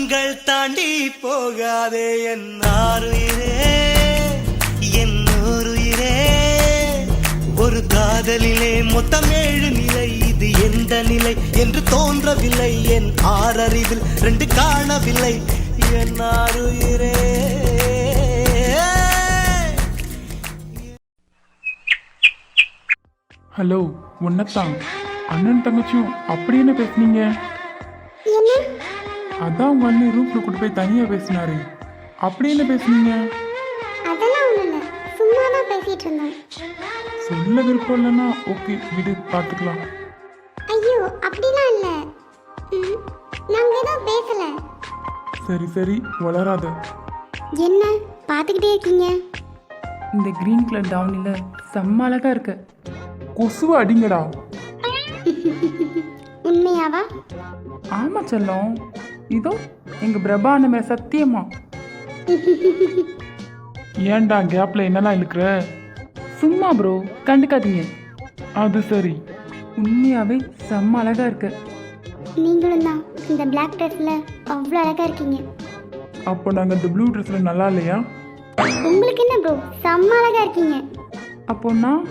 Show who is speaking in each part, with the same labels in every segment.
Speaker 1: உங்கள் தாண்டி போகாதே என் ஆருயிரே, என் ஓருயிரே. ஒரு காதலிலே மொத்தம் 7 நிலை, இது எந்த நிலை என்று தோன்றவில்லை. என் ஆறறிவில் 2 காணவில்லை என் ஆருயிரே.
Speaker 2: ஹலோ, உன்னத்தான். அண்ணன் தங்கச்சியும் அப்படி என்ன பேசுனீங்க? அதான் உங்க அண்ணன் ரூம்ல கூட்டு போய் தனியா பேசினாரு. அப்படி என்ன பேசுனீங்க?
Speaker 3: அதெல்லாம் ஒண்ணும் இல்ல, சும்மா தான் பேசிட்டு இருந்தோம்.
Speaker 2: சொல்ல விருப்பம் இல்லைன்னா ஓகே விடு, பார்த்துக்கலாம்.
Speaker 3: ஐயோ அப்படிலாம் இல்ல, நாங்க ஏதோ பேசல.
Speaker 2: சரி சரி, வளராத.
Speaker 3: என்ன பார்த்துக்கிட்டே இருக்கீங்க?
Speaker 4: இந்த கிரீன் கலர் டவுனில செம்ம அழகா இருக்கு.
Speaker 2: கொசுவை அடிங்கடா.
Speaker 3: உண்மையாவா?
Speaker 4: ஆமா செல்லம், இதோ எங்க பிரபா அண்ணன் மேல சத்தியமா.
Speaker 2: ஏன்டா கேப்ல என்னெல்லாம் இழுக்கிற?
Speaker 4: சும்மா ப்ரோ, கண்டுக்காதீங்க.
Speaker 2: அது சரி.
Speaker 4: உண்மையாவே செம்ம அழகா இருக்கு.
Speaker 3: நீங்களும் தான் இந்த பிளாக் ட்ரெஸ்ல அவ்வளோ அழகா இருக்கீங்க.
Speaker 2: அப்போ நாங்க இந்த ப்ளூ ட்ரெஸ்ல நல்லா இல்லையா?
Speaker 3: உங்களுக்கு என்ன ப்ரோ, செம்ம அழகா இருக்கீங்க.
Speaker 4: அப்போ நான்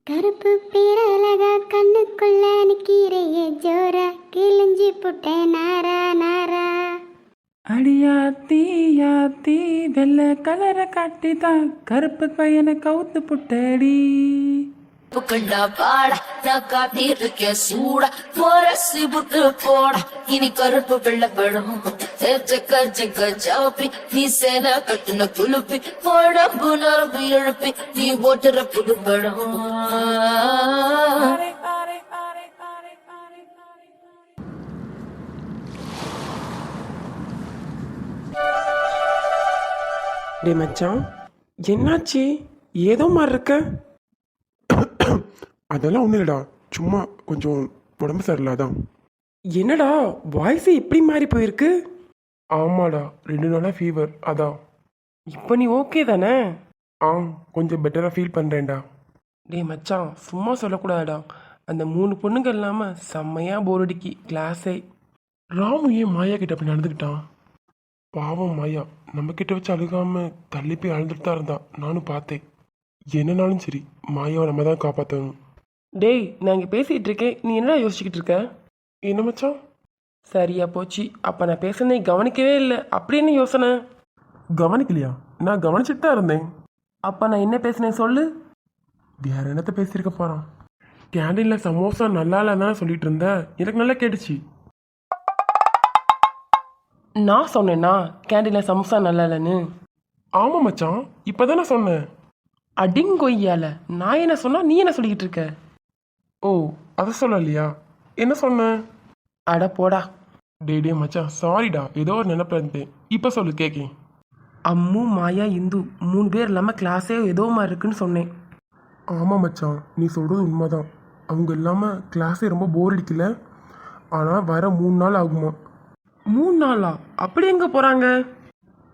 Speaker 3: கருப்பு பேர அழகா கண்ணுக்குள்ள நிக்கிறையே ஜோரா கிழிஞ்சி புட்டேன் நாரா நாரா.
Speaker 4: அடியாத்தி யாத்தி வெள்ளை கலரை காட்டிதான் கருப்பு பையனை கவுத்து புட்டடி.
Speaker 5: கண்டா பாடா நான் காட்டிருக்கேன் சூடா போரசி புட்டு போடா இனி கருப்பு வெள்ளப்படும் ஜாப்பி நீ சேன கட்டுன குழுப்பி போடம்பு நரம்பு எழுப்பி நீ ஓட்டுற புதுப்படும்.
Speaker 6: டே மச்சான், என்னாச்சு? ஏதோ மாதிரி இருக்க.
Speaker 7: அதெல்லாம் ஒன்றும் இல்லைடா, சும்மா கொஞ்சம் உடம்பு சரியில்லாதான்.
Speaker 6: என்னடா வாய்ஸ் இப்படி மாறி போயிருக்கு?
Speaker 7: ஆமாடா, 2 நாளாக ஃபீவர், அதான்.
Speaker 6: இப்போ நீ ஓகே தானே?
Speaker 7: ஆ, கொஞ்சம் பெட்டராக ஃபீல் பண்ணுறேன்டா.
Speaker 6: டே மச்சான், சும்மா சொல்லக்கூடாதுடா. அந்த 3 பொண்ணுங்க இல்லாமல் செம்மையாக போர் அடிக்கி கிளாஸே.
Speaker 7: ராமு ஏன் மாயா கிட்ட அப்படி நடந்துக்கிட்டான்? பாவம் மாயா, நம்ம கிட்ட வச்சு அழுகாம தள்ளி போய் அழுதுட்டு தான் இருந்தான். நானும் பார்த்தேன். என்னன்னாலும் சரி, மாயாவை நம்ம தான் காப்பாற்றணும்.
Speaker 6: டேய், நான் இங்கே பேசிகிட்டு இருக்கேன், நீ என்னடா யோசிச்சுக்கிட்டு இருக்க?
Speaker 7: என்ன மச்சான்?
Speaker 6: சரியா போச்சு, அப்போ நான் பேசுனதை கவனிக்கவே இல்லை. அப்படி என்ன யோசனை?
Speaker 7: கவனிக்கலையா? நான் கவனிச்சுட்டு தான் இருந்தேன்.
Speaker 6: அப்போ நான் என்ன பேசுனேன் சொல்லு.
Speaker 7: வேற என்னத்த பேசியிருக்க போகிறான்? கேண்டீனில் சமோசா நல்லா இல்லைன்னு சொல்லிட்டு இருந்த, எனக்கு நல்லா கேட்டுச்சு.
Speaker 6: நான் சொன்னேன்னா கேண்டீனில் சமோசா நல்லா இல்லைன்னு?
Speaker 7: ஆமாம் மச்சான், இப்போ தானே சொன்னேன்.
Speaker 6: அடிங்கொய்யால, நான் என்ன சொன்னா நீ என்ன சொல்லிக்கிட்டு இருக்க?
Speaker 7: ஓ, அதை சொல்லலையா? என்ன சொன்ன?
Speaker 6: அட போடா.
Speaker 7: டே மச்சான், சாரிடா, ஏதோ ஒரு நினைப்பில் இருந்தேன். இப்போ சொல்லு, கேட்கேன்.
Speaker 6: அம்மு மாயா இந்து 3 பேர் இல்லாமல் கிளாஸே ஏதோ மாதிரி இருக்குன்னு சொன்னேன்.
Speaker 7: ஆமாம் மச்சான், நீ சொல்கிறது உண்மைதான். அவங்க இல்லாமல் கிளாஸே ரொம்ப போர் அடிக்கல. ஆனால் வர 3 நாள் ஆகுமா?
Speaker 6: 3 நாளா? அப்படி எங்கே போகிறாங்க?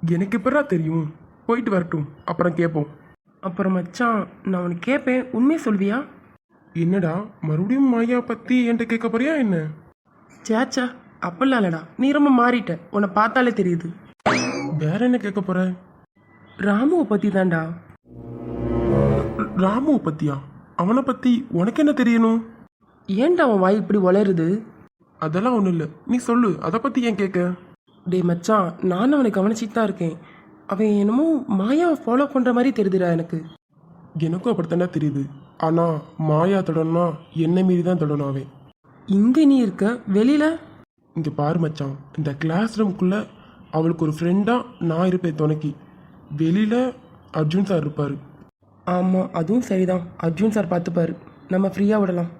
Speaker 7: எனக்கு எப்படா தெரியும்? போயிட்டு வரட்டும், அப்புறம் கேட்போம்.
Speaker 6: அப்புறம் மச்சான், நான் உனக்கு கேட்பேன், உண்மையை சொல்வியா?
Speaker 7: என்னடா, மறுபடியும் மாயா பற்றி என்கிட்ட கேட்க போறியா என்ன?
Speaker 6: சேச்சா, அப்படிலாம் இல்லடா, நீ ரொம்ப மாறிட்ட, உன்னை பார்த்தாலே தெரியுது.
Speaker 7: வேற என்ன கேட்க போற?
Speaker 6: ராமுவை பற்றி தான்டா.
Speaker 7: ராமுவை பற்றியா? அவனை பற்றி உனக்கு என்ன தெரியணும்?
Speaker 6: ஏன்டா அவன் வாய் இப்படி வளருது?
Speaker 7: அதெல்லாம் ஒன்றும் இல்லை, நீ சொல்லு, அதை பற்றி ஏன் கேட்க?
Speaker 6: டே மச்சான், நானும் அவனை கவனிச்சிட்டு தான் இருக்கேன். அவன் என்னமோ மாயாவை ஃபாலோ பண்ணுற மாதிரி தெரியுதுடா எனக்கு.
Speaker 7: எனக்கும் அப்படித்தானே தெரியுது. ஆனால் மாயா தொடனா என்னை மீறி தான் தொடணும் அவன்.
Speaker 6: இங்கே நீ இருக்க, வெளியில?
Speaker 7: இங்கே பாரு மச்சான், இந்த கிளாஸ் ரூம்குள்ளே அவளுக்கு ஒரு ஃப்ரெண்டாக நான் இருப்பேன் துணைக்கி. வெளியில் அர்ஜுன் சார் இருப்பார்.
Speaker 6: ஆமாம், அதுவும் சரிதான். அர்ஜுன் சார் பார்த்துப்பாரு, நம்ம ஃப்ரீயாக விடலாம்.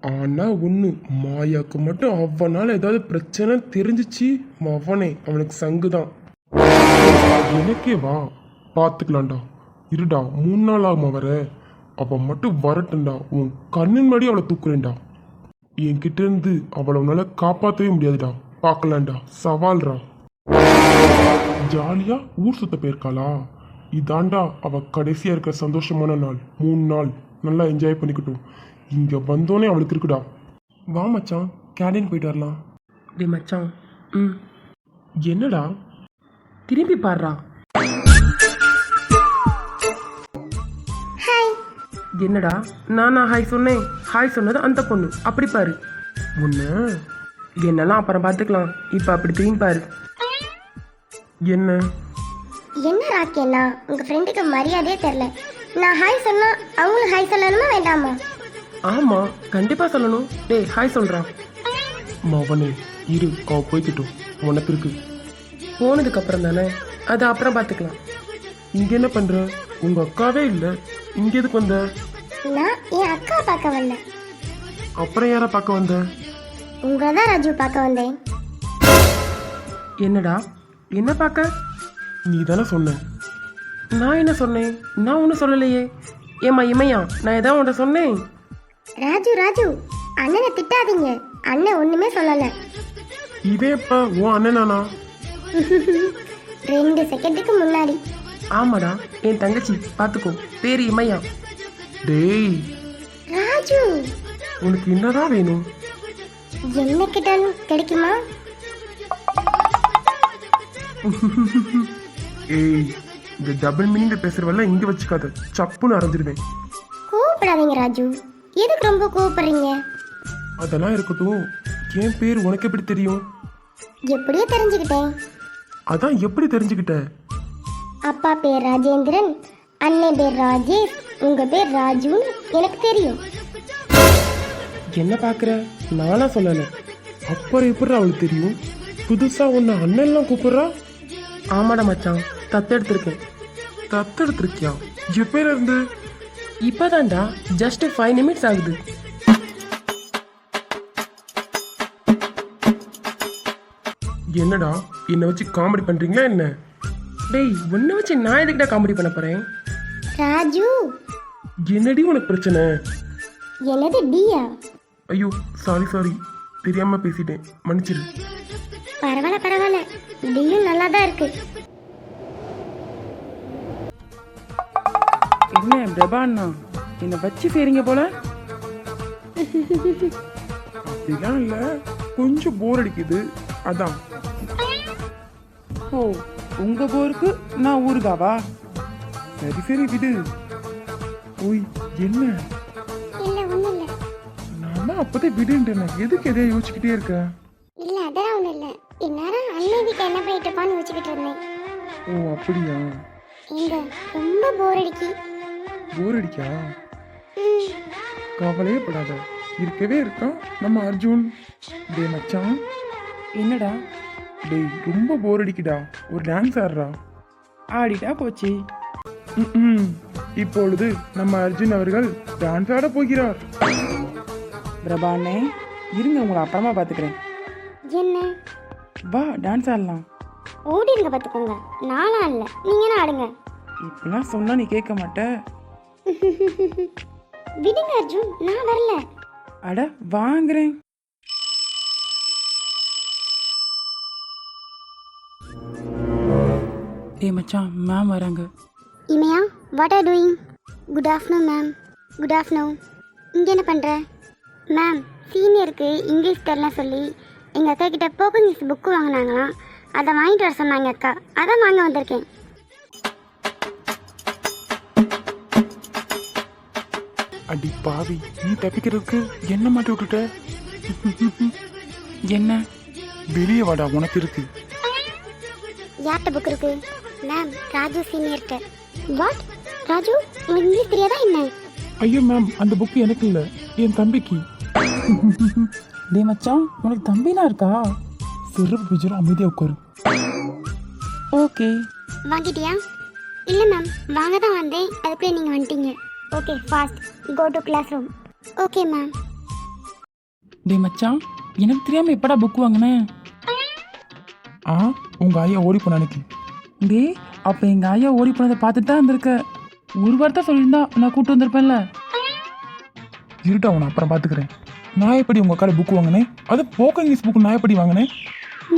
Speaker 7: ஆனால் ஒன்று, மாயாவுக்கு மட்டும் அவனால் ஏதாவது பிரச்சனை தெரிஞ்சிச்சு, அவனுக்கு சங்கு தான். எனக்கே வா, பார்த்துக்கலாம்டா. இருடா, 3 நாள் ஆகுமா வர? அவள் மட்டும் வரட்டும்டா, உன் கண்ணின் முன்னாடி அவளை தூக்குறேன்டா. என்கிட்ட இருந்து அவளை உன்னால காப்பாற்றவே முடியாதுடா. பார்க்கலாம்டா, சவால்ரா. ஜாலியா ஊர் சுத்த போயிருக்காளா? இதாண்டா அவ கடைசியா இருக்கிற சந்தோஷமான நாள். 3 நாள் நல்லா என்ஜாய் பண்ணிக்கிட்டோம். இங்க வந்தோடனே அவளுக்கு இருக்குடா. வா மச்சான், கேண்டீன் போயிட்டு வரலாம்.
Speaker 6: டே மச்சான்,
Speaker 7: என்னடா?
Speaker 6: திரும்பி பாடுறா.
Speaker 3: ஹாய்.
Speaker 6: என்னடா நானா ஹாய் சொன்னேன்? ஹாய் சொன்னது அந்த பொண்ணு. அப்படி பாரு.
Speaker 7: உன்ன
Speaker 6: என்னெல்லாம் அப்புறம் பார்த்துக்கலாம். இப்போ அப்படி திரும்பி பாரு.
Speaker 7: என்ன?
Speaker 3: என்ன ராக்கி அண்ணா, உங்க ஃப்ரெண்டுக்கு மரியாதையே தெரியல. நான் ஹாய் சொன்னா அவங்களும் ஹாய் சொல்லணுமா வேண்டாமா?
Speaker 6: ஆமாம், கண்டிப்பாக சொல்லணும். டேய் ஹாய் சொல்கிறான்.
Speaker 7: மவனே இரு, அவ போய்கிட்டும். உனக்கு இருக்கு.
Speaker 6: போனதுக்கு அப்புறம் தானே, அது அப்புறம் பார்த்துக்கலாம்.
Speaker 7: இங்க என்ன பண்ற? உங்க அக்காவே இல்ல, இங்க எதுக்கு வந்த?
Speaker 3: நான் என் அக்கா பார்க்க வரல,
Speaker 7: அப்புறம் யார பார்க்க வந்த?
Speaker 3: உங்களை தான் ராஜு பார்க்க வந்தேன்.
Speaker 6: என்னடா என்ன பார்க்க?
Speaker 7: நீ தானே சொன்ன.
Speaker 6: நான் என்ன சொன்னேன்? நான் ஒன்றும் சொல்லலையே. ஏம்மா இமையா, நான் ஏதாவது உன்ட்ட சொன்னேன்?
Speaker 3: ராஜு ராஜு, அண்ணனை திட்டாதீங்க. அண்ணன் ஒண்ணுமே சொல்லல.
Speaker 7: இதே இப்ப உன் அண்ணனானா?
Speaker 3: 2 செகண்டுக்கு முன்னாடி.
Speaker 6: ஆமாடா, என் தங்கச்சி. பார்த்துக்கோ, பேரு இமையா.
Speaker 7: டேய்,
Speaker 3: ராஜு,
Speaker 7: உனக்கு என்னதான் வேணும்?
Speaker 3: என்ன கேட்டாலும் கிடைக்குமா?
Speaker 7: ஏய், இந்த டபுள் மீனிங்ல பேசுறவெல்லாம் இங்க வச்சுக்காத, சப்புன்னு அரைஞ்சிருவேன்.
Speaker 3: கோவப்படாதீங்க ராஜு. எதுக்கு ரொம்ப கோவப்படுறீங்க?
Speaker 7: அதெல்லாம் இருக்கட்டும், என் பேர் உனக்கு எப்படி தெரியும்?
Speaker 3: எப்படியோ தெரிஞ்சுக்கிட்டேன்.
Speaker 7: அதான் எப்படி தெரிஞ்சுக்கிட்ட?
Speaker 3: அப்பா பேர் ராஜேந்திரன், அண்ணன் பேர் ராஜேஷ், உங்க பேர் ராஜுன்னு எனக்கு தெரியும்.
Speaker 6: என்ன பார்க்குற? நானா சொல்லலை.
Speaker 7: அப்புறம் எப்படி அவளுக்கு தெரியும்? புதுசா உன்னை அண்ணன்லாம் கூப்பிடுறா?
Speaker 6: ஆமாடா மச்சான், தத்தெடுத்திருக்கேன்.
Speaker 7: தத்தெடுத்திருக்கியா? எப்பேல இருந்து?
Speaker 6: இப்போதான்டா, ஜஸ்ட் 5 நிமிட்ஸ் ஆகுது.
Speaker 7: என்னடா, என்னை வச்சு காமெடி பண்றீங்களா என்ன?
Speaker 6: டேய், உன்னை வச்சு நான் எதுக்கிட்ட காமெடி பண்ண போகிறேன்?
Speaker 3: ராஜு,
Speaker 7: என்னடி உனக்கு பிரச்சனை?
Speaker 3: எனது டியா?
Speaker 7: ஐயோ சாரி, தெரியாம பேசிட்டேன், மன்னிச்சிரு.
Speaker 3: பரவாயில்ல பரவாயில்ல, டியும் நல்லா தான் இருக்கு.
Speaker 4: என்ன பிரபா அண்ணா, என்னை வச்சு செய்றீங்க போல.
Speaker 7: அப்படிலாம் இல்ல, கொஞ்சம் போர் அடிக்குது, அதான்.
Speaker 4: ஓ, உங்க போருக்கு நான் ஊருகாவா?
Speaker 7: சரி விடு. ஓய், என்ன?
Speaker 3: இல்ல ஒண்ணும் இல்ல.
Speaker 7: நான் தான் அப்பதான் விடுன்றேன், எதுக்கு எதையா யோசிச்சுக்கிட்டே இருக்க?
Speaker 3: இல்ல அதெல்லாம் ஒண்ணும் இல்ல. இந்நேரம் அண்ணன் வீட்டுல என்ன பண்ணிட்டு இருப்பான்னு யோசிச்சுக்கிட்டு இருந்தேன்.
Speaker 7: ஓ அப்படியா?
Speaker 3: எங்க ரொம்ப போர் அடிக்கி.
Speaker 7: போர் அடிக்கா? கவலையே படாத, இருக்கவே இருக்கான் நம்ம அர்ஜுன். டேய் மச்சான்.
Speaker 4: என்னடா?
Speaker 7: டேய் ரொம்ப போர் அடிக்குடா, ஒரு டான்ஸ் ஆடுறா.
Speaker 4: ஆடிட்டா போச்சு.
Speaker 7: இப்பொழுது நம்ம அர்ஜுன் அவர்கள் டான்ஸ் ஆட போகிறார்.
Speaker 4: பிரபா அண்ணே, இருங்க, உங்களை அப்புறமா பார்த்துக்கிறேன்.
Speaker 3: என்ன?
Speaker 4: வா டான்ஸ் ஆடலாம்.
Speaker 3: ஓடிடுங்க பாத்துக்கோங்க. நானா இல்ல, நீங்க என்ன ஆடுங்க.
Speaker 4: இப்பெல்லாம் சொன்னா நீ கேட்க மாட்ட.
Speaker 3: விடுங்க அர்ஜுன், நான் வரல.
Speaker 4: அட வாங்குறேன். ஏய் மச்சான், மேம் வராங்க.
Speaker 3: இமையா, what are doing? Good afternoon ma'am. Good afternoon. இங்கே என்ன பண்ணுற? மேம், சீனியருக்கு இங்கிலீஷ் தெரியல சொல்லி எங்கள் அக்கா கிட்ட போக்கன் இங்கிலீஷ் புக்கு வாங்கினாங்களாம். அதை வாங்கிட்டு வர சொன்னாங்க அக்கா, அதான் வாங்க வந்திருக்கேன்.
Speaker 7: அடி பாவி, நீ தப்பிக்கிறதுக்கு என்ன மாட்டி விட்டுட்ட?
Speaker 4: என்ன?
Speaker 7: வெளியே வாடா, உனக்கு இருக்கு.
Speaker 3: யார்கிட்ட புக் இருக்கு? மேம், ராஜு சீனியர்கிட்ட. வாட்? ராஜு, உங்களுக்கு இங்கிலீஷ் தெரியாதா என்ன?
Speaker 7: ஐயோ மேம், அந்த புக்கு எனக்கு இல்லை, என் தம்பிக்கு.
Speaker 4: டேய் மச்சான், உனக்கு தம்பினா இருக்கா?
Speaker 7: சிறப்பு பிஜரும் அமைதியாக உட்காரு.
Speaker 4: ஓகே.
Speaker 3: வாங்கிட்டியா? இல்லை மேம், வாங்க தான் வந்தேன், அதுக்குள்ளே நீங்கள் வந்துட்டீங்க. Okay, fast go to classroom. Okay ma'am.
Speaker 4: டேய் மச்சான், எனக்கு தெரியாம எப்படா புக் வாங்கினேன்?
Speaker 7: ஆ, உங்க ஐயா ஓடி போன அன்னைக்கு.
Speaker 4: டேய், அப்போ எங்கள் ஐயா ஓடி போனதை பார்த்துட்டு தான் இருந்திருக்க. ஒரு வார்த்தை சொல்லியிருந்தா நான் கூப்பிட்டு வந்திருப்பேன்ல.
Speaker 7: இருட்டா, உன அப்புறம் பார்த்துக்கிறேன். நான் எப்படி உங்க அக்கால புக் வாங்கினேன்? அது போக்கன் இங்கிலீஷ் புக் நான் எப்படி வாங்கினேன்?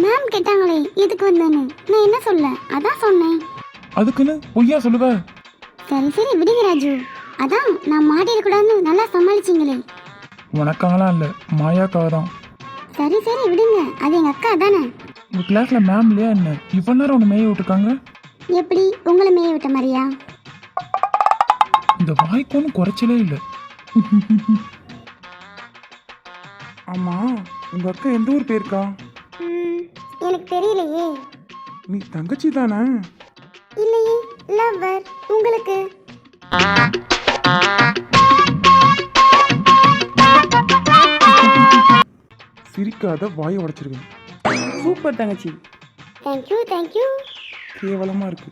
Speaker 3: மேம் கேட்டாங்களே எதுக்கு வந்தேன்னு, நான் என்ன சொல்ல, அதான் சொன்னேன்.
Speaker 7: அதுக்குன்னு பொய்யா சொல்லுவ?
Speaker 3: சரி சரி விடுங்க ராஜு, அதான் நான் மாட்டிடக்கூடாதுன்னு நல்லா சமாளிச்சிங்களே.
Speaker 7: உனக்காகலாம் இல்லை, மாயாக்காக தான்.
Speaker 3: சரி சரி விடுங்க, அது எங்கள் அக்கா தானே.
Speaker 4: உங்கள் கிளாஸில் மேம் இல்லையா என்ன இவ்வளோ நேரம் ஒன்று மேய விட்டுருக்காங்க?
Speaker 3: எப்படி உங்களை மேய விட்ட மாதிரியா?
Speaker 4: இந்த வாய்க்கு ஒன்றும் குறைச்சலே இல்லை. ஆமாம், உங்கள் அக்கா எந்த ஊர் போயிருக்கா?
Speaker 3: எனக்கு தெரியலையே.
Speaker 4: நீ தங்கச்சி தானே?
Speaker 3: இல்லையே, லவ்வர். உங்களுக்கு?
Speaker 4: சிரிக்காத வாயை உடைச்சிருக்கேன். சூப்பர் தங்கச்சி.
Speaker 3: Thank you thank you.
Speaker 4: கேவலமாக இருக்கு.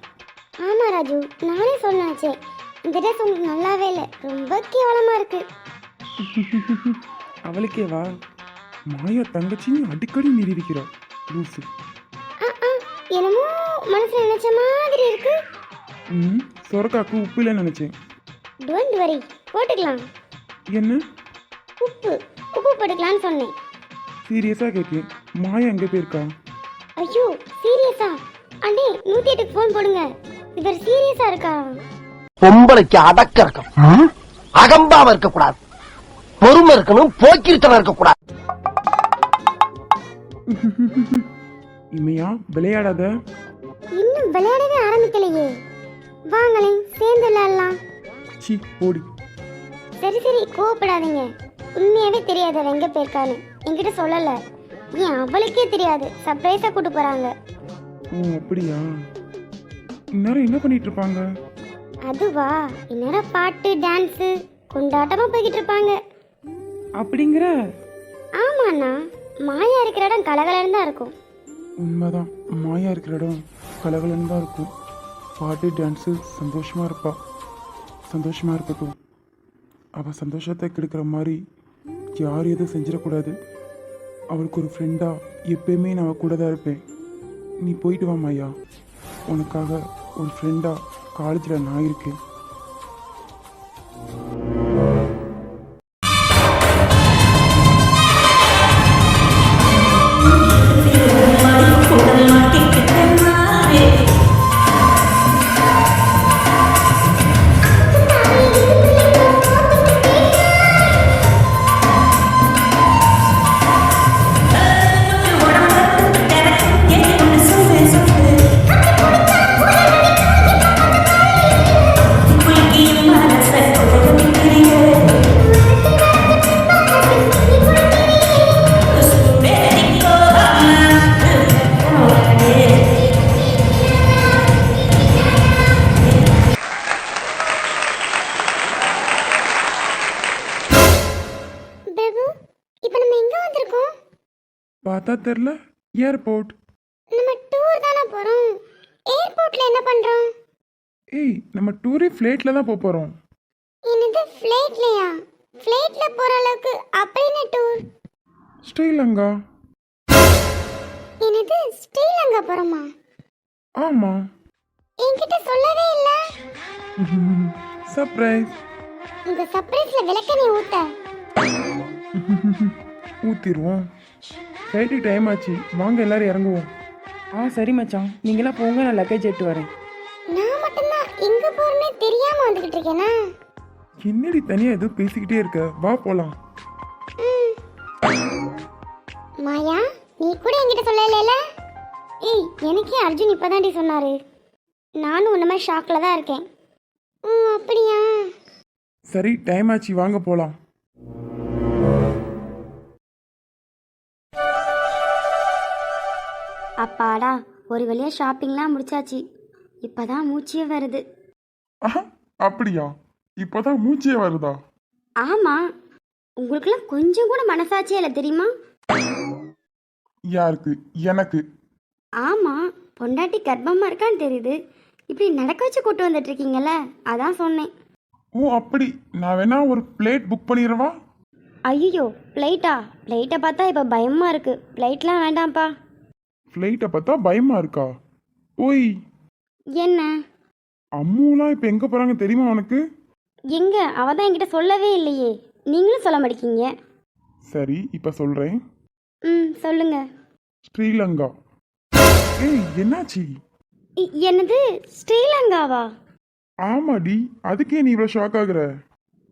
Speaker 3: ஆமாம் ராஜு, நானே சொன்னாச்சே இந்த ட்ரெஸ் உங்களுக்கு நல்லாவே இல்லை, ரொம்ப கேவலமாக இருக்கு.
Speaker 4: அவளுக்கே வா. மாயா தங்கச்சின்னு அடிக்கடி நிரூபிக்கிறா லூசு.
Speaker 3: என்னமோ மனசில் நினைச்ச மாதிரி இருக்கு.
Speaker 4: சொரக்காக்கு உப்பு இல்லைன்னு நினச்சேன்.
Speaker 3: டோன்ட் வரி, போட்டுக்கலாம்.
Speaker 4: என்ன?
Speaker 3: உப்பு போட்டுக்கலான்னு சொன்னேன்.
Speaker 4: சீரியஸாக கேட்கேன். மாயா எங்கே போயிருக்கா?
Speaker 3: ஐயோ சீரியஸா? அண்ணே 108க்கு ஃபோன் போடுங்க. இவர் சீரியஸா இருக்கா?
Speaker 8: பொம்பளைக்கு அடக்க இருக்கும், அகம்பாவ இருக்க கூடாது, பொறுமை இருக்கணும், போக்கிருத்தனம் இருக்க கூடாது.
Speaker 4: இமையா விளையாடாத.
Speaker 3: இன்னும் விளையாடவே ஆரம்பிக்கலையே. வாங்களேன் சேர்ந்து விளையாடலாம்.
Speaker 4: சி போடி.
Speaker 3: சரி சரி கோவப்படாதீங்க. உண்மையாவே தெரியாது அவ எங்க போயிருக்கான்னு. என்கிட்ட சொல்லல. ஏன் அவளுக்கே தெரியாது. சர்ப்ரைஸா கூட்டு போறாங்க.
Speaker 4: ஓ அப்படியா? இந்நேரம் என்ன பண்ணிட்டு இருப்பாங்க?
Speaker 3: அதுவா, இந்நேரம் பாட்டு டான்ஸு கொண்டாட்டமா போய்கிட்டு இருப்பாங்க.
Speaker 4: அப்படிங்கிற?
Speaker 3: ஆமாண்ணா, மாயா இருக்கிற இடம் கலகலன்னு தான் இருக்கும்.
Speaker 4: உண்மைதான், மாயா இருக்கிற இடம் கலகலன்னு தான் இருக்கும். பாட்டு டான்ஸு சந்தோஷமாக இருப்பா. சந்தோஷமாக இருக்கட்டும். அவள் சந்தோஷத்தை கெடுக்கிற மாதிரி யாரும் எதுவும் செஞ்சிடக்கூடாது. அவளுக்கு ஒரு ஃப்ரெண்டாக எப்பயுமே நான் கூட தான் இருப்பேன். நீ போயிட்டு வா மாயா. உனக்காக ஒரு ஃப்ரெண்டாக காலேஜில் நான் இருக்கேன்.
Speaker 3: பிரபு, இப்போ நம்ம எங்க வந்திருக்கோம்?
Speaker 4: பார்த்தா தெரில. ஏர்போர்ட்.
Speaker 3: நம்ம டூர் தானே போறோம். ஏர்போர்ட்ல என்ன பண்றோம்?
Speaker 4: ஏய், நம்ம டூரே ஃப்ளைட்டில் தான் போகிறோம்.
Speaker 3: என்னது ஃப்ளைட்லயா? ஃப்ளைட்ல போற அளவுக்கு அப்படின்னு டூர்?
Speaker 4: ஸ்ரீலங்கா.
Speaker 3: என்னது ஸ்ரீலங்கா போறோமா?
Speaker 4: ஆமாம்.
Speaker 3: என்கிட்ட சொல்லவே இல்ல.
Speaker 4: சர்ப்ரைஸ்.
Speaker 3: இந்த சர்ப்ரைஸ்ல விளக்கணை ஊத்த.
Speaker 4: ஊற்றிடுவோம். ஃப்ளைட்டு டைம் ஆச்சு, வாங்க எல்லாரும் இறங்குவோம். சரி மச்சான், நீங்களாம் போங்க, நான் லக்கேஜ் எடுத்து வரேன்.
Speaker 3: நான் மட்டும்தான் எங்க போறேன்னு தெரியாம வந்துகிட்டு இருக்கேனா?
Speaker 4: என்னடி தனியாக எதுவும் பேசிக்கிட்டே இருக்க, வா போகலாம்.
Speaker 3: மாயா, நீ கூட என்கிட்ட சொல்லல. ஏய், எனக்கே அர்ஜுன் இப்பதான்டி சொன்னாரு. நானும் உன்ன மாதிரி ஷாக்ல தான் இருக்கேன். அப்படியா?
Speaker 4: சரி, டைம் ஆச்சு, வாங்க போகலாம்.
Speaker 3: அப்பாடா, ஒரு வழியா ஷாப்பிங்லாம் முடிச்சாச்சு. இப்பதான் மூச்சே வருது.
Speaker 7: அப்படியா? இப்போதான் மூச்சே வருதா?
Speaker 3: ஆமா, உங்களுக்குலாம் கொஞ்சம் கூட மனசாட்சியே இல்லை தெரியுமா?
Speaker 7: யாருக்கு? எனக்கு.
Speaker 3: ஆமா, பொண்டாட்டி கர்ப்பமா இருக்கான்னு தெரியுது. இப்படி நடக்க வச்சு கூட்டு வந்துட்டு இருக்கீங்கல்ல, அதான் சொன்னேன்.
Speaker 7: ஓ அப்படி. நான் வேணா ஒரு பிளேட் புக் பண்ணிடுவா?
Speaker 3: ஐயோ, பிளைட்டா? பிளைட்டை பார்த்தா இப்போ பயமா இருக்கு. பிளைட்லாம் வேண்டாம்ப்பா.
Speaker 7: ஃப்ளைட்டை பார்த்தா பயமா இருக்கா? ஓய்,
Speaker 3: என்ன?
Speaker 7: அம்முலாம் இப்போ எங்கே போகிறாங்க தெரியுமா உனக்கு?
Speaker 3: எங்க? அவ தான் என்கிட்ட சொல்லவே இல்லையே. நீங்களும் சொல்ல மாட்டேங்க.
Speaker 7: சரி, இப்போ சொல்கிறேன்.
Speaker 3: சொல்லுங்க.
Speaker 7: ஸ்ரீலங்கா. ஏய், என்னாச்சு?
Speaker 3: என்னது ஸ்ரீலங்காவா?
Speaker 7: ஆமாடி, அதுக்கே நீ இவ்வளோ ஷாக் ஆகுற?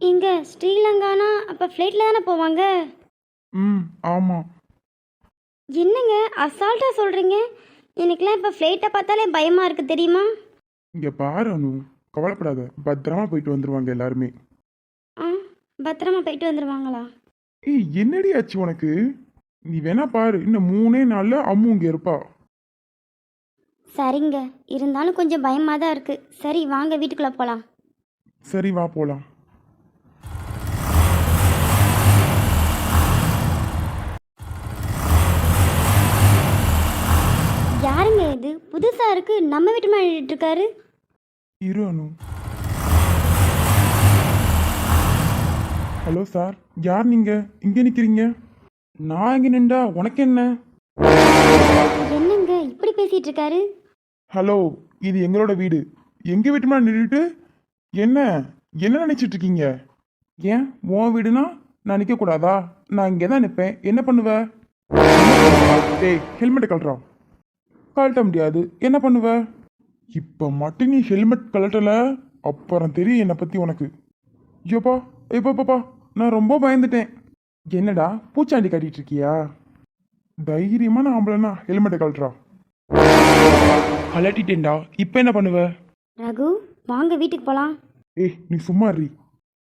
Speaker 3: இங்க ஸ்ரீலங்கானா அப்போ ஃப்ளைட்டில் தானே போவாங்க?
Speaker 7: ஆமாம்.
Speaker 3: என்னங்க அசால்ட்டாக சொல்கிறீங்க? எனக்குலாம் இப்போ ஃப்ளைட்டை பார்த்தாலே பயமாக இருக்குது தெரியுமா?
Speaker 4: இங்கே பாரு அனு, கவலைப்படாத, பத்திரமா போயிட்டு வந்துருவாங்க எல்லாருமே.
Speaker 3: ஆ, பத்திரமா போயிட்டு வந்துடுவாங்களா?
Speaker 4: ஏய், என்னடி ஆச்சு உனக்கு? நீ வேணா பாரு, இன்னும் 3 நாள்ல அம்மு இங்கே இருப்பா.
Speaker 3: சரிங்க, இருந்தாலும் கொஞ்சம் பயமாக தான் இருக்குது. சரி வாங்க வீட்டுக்குள்ளே போகலாம்.
Speaker 4: சரி வா போலாம்.
Speaker 3: யாருங்க இது புதுசாக இருக்குது, நம்ம வீட்டு மேலே இருக்காரு?
Speaker 4: இரு அனு. ஹலோ சார், யார் நீங்க இங்கே நிக்கிறீங்க? நான் இங்கே நின்றா உனக்கு என்ன?
Speaker 3: என்னங்க இப்படி பேசிகிட்டு இருக்காரு?
Speaker 4: ஹலோ, இது எங்களோட வீடு. எங்க வீட்டு மேலே நின்றுட்டு என்ன என்ன நினைச்சிட்டு இருக்கீங்க? ஏன் உன் வீடுனா நான் நிற்க கூடாதா? நான் இங்கே தான் நிற்பேன். என்ன பண்ணுவ? டேய், ஹெல்மெட் கழட்டுறா. கழட்ட முடியாது. என்ன பண்ணுவ? இப்போ மட்டும் நீ ஹெல்மெட் கழட்டல, அப்புறம் தெரியும் என்னை பற்றி உனக்கு. ஐயோப்பா, எப்பப்பா, நான் ரொம்ப பயந்துட்டேன். என்னடா பூச்சாண்டி கட்டிட்டு இருக்கியா? தைரியமான ஆம்பளைனா ஹெல்மெட்டை கழட்டுறா. கழட்டிட்டேன்டா, இப்போ என்ன பண்ணுவ?
Speaker 3: ரகு வாங்க வீட்டுக்கு போகலாம்.
Speaker 4: ஏய், நீ சும்மா இரு.